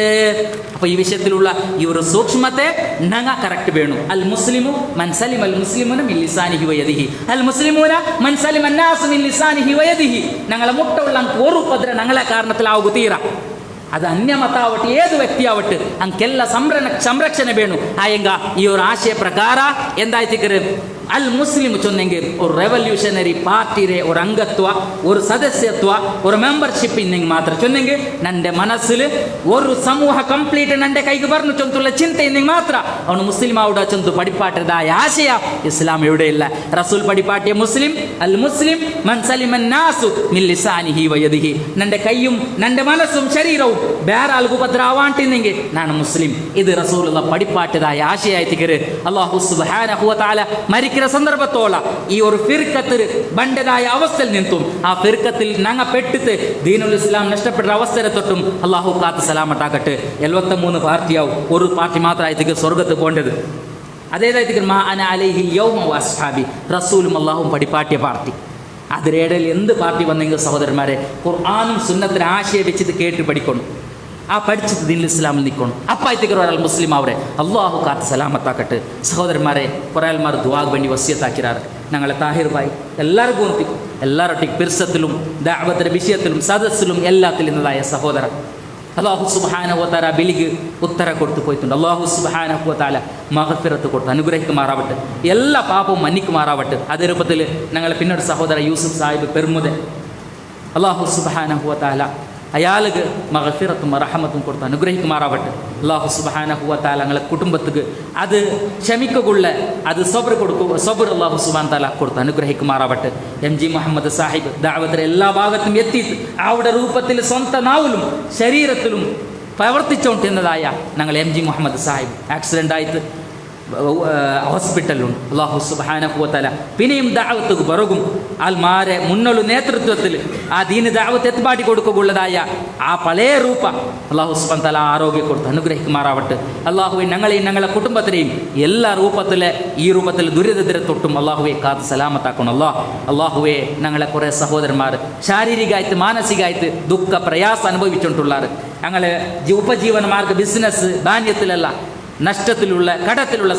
Speaker 1: അപ്പൊ ഈ വിഷയത്തിലുള്ള ഈ ഒരു സൂക്ഷ്മത്തെ ഞങ്ങൾ കറക്റ്റ് വേണം അൽ മുസ്ലിമു മൻ സലിമ അൽ മുസ്ലിമുന മിൻ ലിസാനിഹി വയദിഹി അൽ മുസ്ലിമൂന മൻ സലിമ അന്നാസു മിൻ ലിസാനിഹി വയദിഹി ഞങ്ങളെ മുട്ടുള്ള ഒരു ഉപദ്ര ഞങ്ങളെ കാരണത്തിലാവുക തീര അത് അന്യമത്താവട്ടെ ഏത് വ്യക്തിയാവട്ടെ ಅಂಕೆಲ್ಲ ಸಂರಕ್ಷಣೆ ಬೇಣು ಆಯಂಗ ಈ ഒരു ಆಶಯ ಪ್ರಕಾರ എന്തായിത്തിക്കറ് അൽ മുസ്ലിം ചൊന്നെങ്കിൽ ഒരു റെവല്യൂഷണറി പാർട്ടിയുടെ ഒരു അംഗത്വ ഒരു സദസ്യത്വ ഒരു മെമ്പർഷിപ്പ് ഇന്നെങ്കിൽ മാത്രം ചൊന്നെങ്കിൽ നന്റെ മനസ്സിൽ ഒരു സമൂഹ കംപ്ലീറ്റ് നന്റെ കൈക്ക് പറഞ്ഞു ചൊന്തുള്ള ചിന്ത ഇന്നെങ്കിൽ മാത്രം അവന് മുസ്ലിം അവിടെ ചൊന്തു പടിപ്പാട്ടതായ ആശയ ഇസ്ലാം എവിടെയില്ല റസൂൽ പടിപ്പാട്ടിയ മുസ്ലിം അൽ മുസ്ലിം മൻ സലിമൻ നാസു മിൻ ലിസാനിഹി വയദിഹി നന്റെ കൈയും നന്റെ മനസ്സും ശരീരവും ಬೇರೆ ಆಲ್ಗೂ ಭದ್ರಾವಾಂಟಿಂಗೆ ನಾನು ಮುಸ್ಲಿಂ ಇದು ರಸೂಲುಲ್ಲ ಪಡಿಪಾಟದಾಯ ಆಶಯಾಯ್ತಿಗರು ಅಲ್ಲಾಹು ಸುಬ್ಹಾನಹು ವ ತಆಲ ಮರಿಕಿರ ಸಂದರ್ಭത്തോಳ ಈ ഒരു ഫിർക്കത്തിൽ ബണ്ടതായ അവസ്ഥയിൽ നിന്നും ആ ഫിർക്കത്തിൽ ഞങ്ങൾ പെട്ടിട്ട് ദീനുൽ ഇസ്ലാം നഷ്ടപ്പെട്ട അവസ്ഥയെ തൊട്ടും അള്ളാഹു കാത്ത് സലാമത്താകട്ടെ 73 പാർട്ടിയാവും ഒരു പാർട്ടി മാത്രമായിട്ട് സ്വർഗത്ത് പോകേണ്ടത് അതേതായിട്ട് മാ അന അലൈഹി യൗമ വഅസ്ഹാബി റസൂലും അള്ളാഹും പടിപ്പാട്ടിയ പാർട്ടി അതിനിടയിൽ എന്ത് പാർട്ടി വന്നെങ്കിൽ സഹോദരന്മാരെ ഖുർആനും സുന്നത്തിന് ആശയം വെച്ചിട്ട് കേട്ട് പഠിക്കണം. ആ പഠിച്ചിട്ട് ദീനുൽ ഇസ്ലാമിൽ നിൽക്കണം. അപ്പായത്തേക്ക് ഒരാൾ മുസ്ലിം അവരെ അള്ളാഹു കാത്ത് സലാമത്താക്കട്ടെ. സഹോദരന്മാരെ കുറേ ആൾമാർ ദുആ വേണ്ടി വസിയത്താക്കിരാറ്. ഞങ്ങളെ താഹിർ ഭായി എല്ലാവർക്കും ഒന്നിക്കും എല്ലാവരുടെയും പിർസത്തിലും ദഅവത്തിന്റെ വിഷയത്തിലും സദസ്സിലും എല്ലാത്തിലും ഇന്നതായ സഹോദരൻ അല്ലാഹു സുബ്ഹാനഹു വ തആല ബിലിക്ക് ഉത്തര കൊടുത്തു പോയിട്ടുണ്ട്. അല്ലാഹു സുബ്ഹാനഹു വ തആല മഗ്ഫിറത്ത് കൊടുത്ത് അനുഗ്രഹിക്കുമാറാവട്ടെ, എല്ലാ പാപവും മന്നിക്കുമാറാവട്ടെ. അതേ രൂപത്തിൽ ഞങ്ങളെ പിന്നീട് സഹോദര യൂസുഫ് സാഹിബ് പെരുമുതെ അല്ലാഹു സുബ്ഹാനഹു വ തആല അയാൾക്ക് മഗ്ഫിറത്തും റഹമത്തും കൊടുത്ത് അനുഗ്രഹിക്കുമാറാവട്ടെ. അല്ലാഹു സുബ്ഹാനഹു വ തആല ഞങ്ങളെ കുടുംബത്തിക്ക് അത് ക്ഷമിക്കുള്ള അത് സബ്ർ കൊടുക്കുക സബ്ർ അല്ലാഹു സുബ്ഹാനഹു തആല കൊടുത്ത് അനുഗ്രഹിക്കുമാറാവട്ടെ. MG മുഹമ്മദ് സാഹിബ് ദഅവത്തിന്റെ എല്ലാ ഭാഗത്തും എത്തിയിട്ട് അവിടെ രൂപത്തിൽ സ്വന്തം നാവിലും ശരീരത്തിലും പ്രവർത്തിച്ചുകൊണ്ടിരുന്നതായ ഞങ്ങൾ MG മുഹമ്മദ് സാഹിബ് ആക്സിഡൻ്റ് ആയിട്ട് ഹോസ്പിറ്റലുണ്ട്. അല്ലാഹു സുബ്ഹാനഹു വ തആല പിന്നെയും ദഅവത്തുക്ക് പിറകും ആൽമാരെ മുന്നോളു നേതൃത്വത്തിൽ ആ ദീന് ദഅവത്ത് എത്തിപ്പാടി കൊടുക്കുകയുള്ളതായ ആ പഴയ രൂപ അല്ലാഹു സുബ്ഹാനഹു വ തആല ആരോഗ്യം കൊടുത്ത് അനുഗ്രഹിക്കുമാറാവട്ടെ. അല്ലാഹുവേ ഞങ്ങളെയും ഞങ്ങളെ കുടുംബത്തിനെയും എല്ലാ രൂപത്തിലെ ഈ രൂപത്തിൽ ദുരിതത്തിനെ തൊട്ടും അല്ലാഹുവേ കാത്ത് സലാമത്താക്കണം. അല്ലാഹുവേ ഞങ്ങളെ കുറേ സഹോദരന്മാർ ശാരീരികമായിട്ട് മാനസികമായിട്ട് ദുഃഖ പ്രയാസം അനുഭവിച്ചുകൊണ്ടുള്ളാറ്. ഞങ്ങളെ ഉപജീവന മാർഗ ബിസിനസ് ധാന്യത്തിലല്ല നഷ്ടത്തിലുള്ള കടത്തിലുള്ള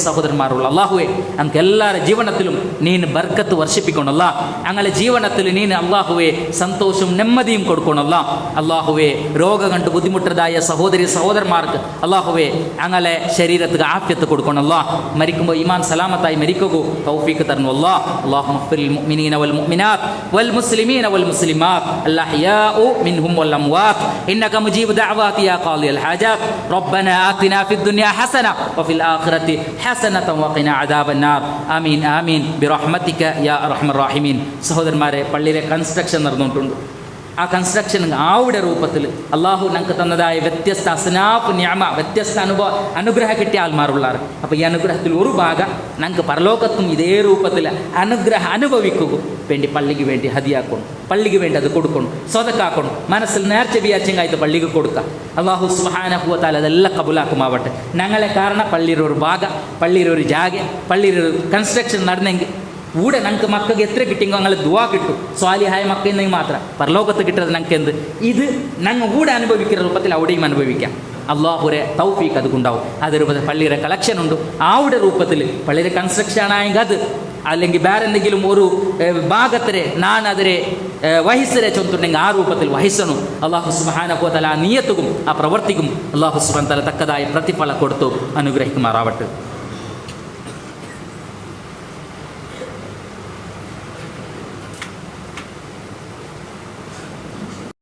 Speaker 1: സഹോദരന്മാരുള്ള അല്ലാഹുവേ ഞങ്ങൾക്ക് എല്ലാവരുടെ ജീവനത്തിലും നീന് ബർക്കത്ത് വർഷിപ്പിക്കണമല്ല. ഞങ്ങളെ ജീവനത്തിൽ നീന് അല്ലാഹുവേ സന്തോഷവും നെമ്മതിയും കൊടുക്കണമല്ല. അല്ലാഹുവേ രോഗം കണ്ട് ബുദ്ധിമുട്ടതായ സഹോദരന്മാർക്ക് അല്ലാഹുവേ ഞങ്ങളെ ശരീരത്തിന് ആഫിയത്ത് കൊടുക്കണമല്ല. മരിക്കുമ്പോൾ ഈമാൻ സലാമത്തായി മരിക്കൂ തൗഫീഖ് തരണമല്ല. അല്ലാഹു മഗ്ഫിറിൽ മുഅ്മിനീന വൽ മുഅ്മിനാത്ത് വൽ മുസ്ലിമീന വൽ മുസ്ലിമാത്ത് അൽഅഹ്യാഉ മിൻഹും വൽ അംവാത്ത് ഇന്നക മുജീബു ദഅവാതി യാ ഖാദിയൽ ഹാജാത്ത് റബ്ബനാ ആതിനാ ഫിദ് ദുനിയ حسنة وفي الآخرة حسنة وقنا عذاب النار آمين آمين برحمتك يا أرحم الراحمين. സഹോദരന്മാരെ പള്ളിയിലെ കൺസ്ട്രക്ഷൻ നടന്നുകൊണ്ടുണ്ട്. ആ കൺസ്ട്രക്ഷൻ ആവിടെ രൂപത്തിൽ അള്ളാഹു ഞങ്ങൾക്ക് തന്നതായ വ്യത്യസ്ത അസ്നാഫ് നിഅമ വ്യത്യസ്ത അനുഗ്രഹം കിട്ടിയ ആൾമാരുള്ളാറ്. അപ്പോൾ ഈ അനുഗ്രഹത്തിൽ ഒരു ഭാഗം ഞങ്ങൾക്ക് പരലോകത്തും ഇതേ രൂപത്തിൽ അനുഗ്രഹം അനുഭവിക്കുക വേണ്ടി പള്ളിക്ക് വേണ്ടി ഹദിയാക്കണം, പള്ളിക്ക് വേണ്ടി അത് കൊടുക്കണം, സ്വതക്കാക്കണം, മനസ്സിൽ നേർച്ച വിയാച്ചെങ്കായിട്ട് പള്ളിക്ക് കൊടുക്കുക. അല്ലാഹു സുബ്ഹാനഹു വ തആല അതെല്ലാം കബൂലാക്കുമാവട്ടെ. ഞങ്ങളെ കാരണം പള്ളിയുടെ ഒരു ഭാഗം പള്ളിയുടെ ഒരു ജാഗ പള്ളിയുടെ ഒരു കൺസ്ട്രക്ഷൻ നടന്നെങ്കിൽ കൂടെ ഞങ്ങൾക്ക് മക്കൾക്ക് എത്ര കിട്ടിയെങ്കിൽ ഞങ്ങൾ ദുആ കിട്ടും. സ്വാലിഹായ മക്കയെന്നെങ്കിൽ മാത്രം പരലോകത്ത് കിട്ടുന്നത് ഞങ്ങൾക്ക് എന്ത് ഇത് ഞങ്ങൾ കൂടെ അനുഭവിക്കുന്ന രൂപത്തിൽ അവിടെയും അനുഭവിക്കാം. അള്ളാഹുരെ തൗഫീഖ് അതുകൊണ്ടാവും. അത് രൂപത്തിൽ പള്ളിയുടെ കളക്ഷൻ ഉണ്ട്. ആവിടെ രൂപത്തിൽ പള്ളിയുടെ കൺസ്ട്രക്ഷൻ ആയെങ്കിൽ അത് അല്ലെങ്കിൽ വേറെ എന്തെങ്കിലും ഒരു ഭാഗത്തിരെ നാനതിരെ വഹിസരെ ചൊന്നുണ്ടെങ്കിൽ ആ രൂപത്തിൽ വഹിസണം. അല്ലാഹു സുബ്ഹാനഹു വ തആല ആ നിയത്തുക്കും ആ പ്രവർത്തിക്കും അല്ലാഹു സുബ്ഹാനഹു വ തആല തക്കതായ പ്രതിഫലം കൊടുത്തു അനുഗ്രഹിക്കുമാറാവട്ടെ.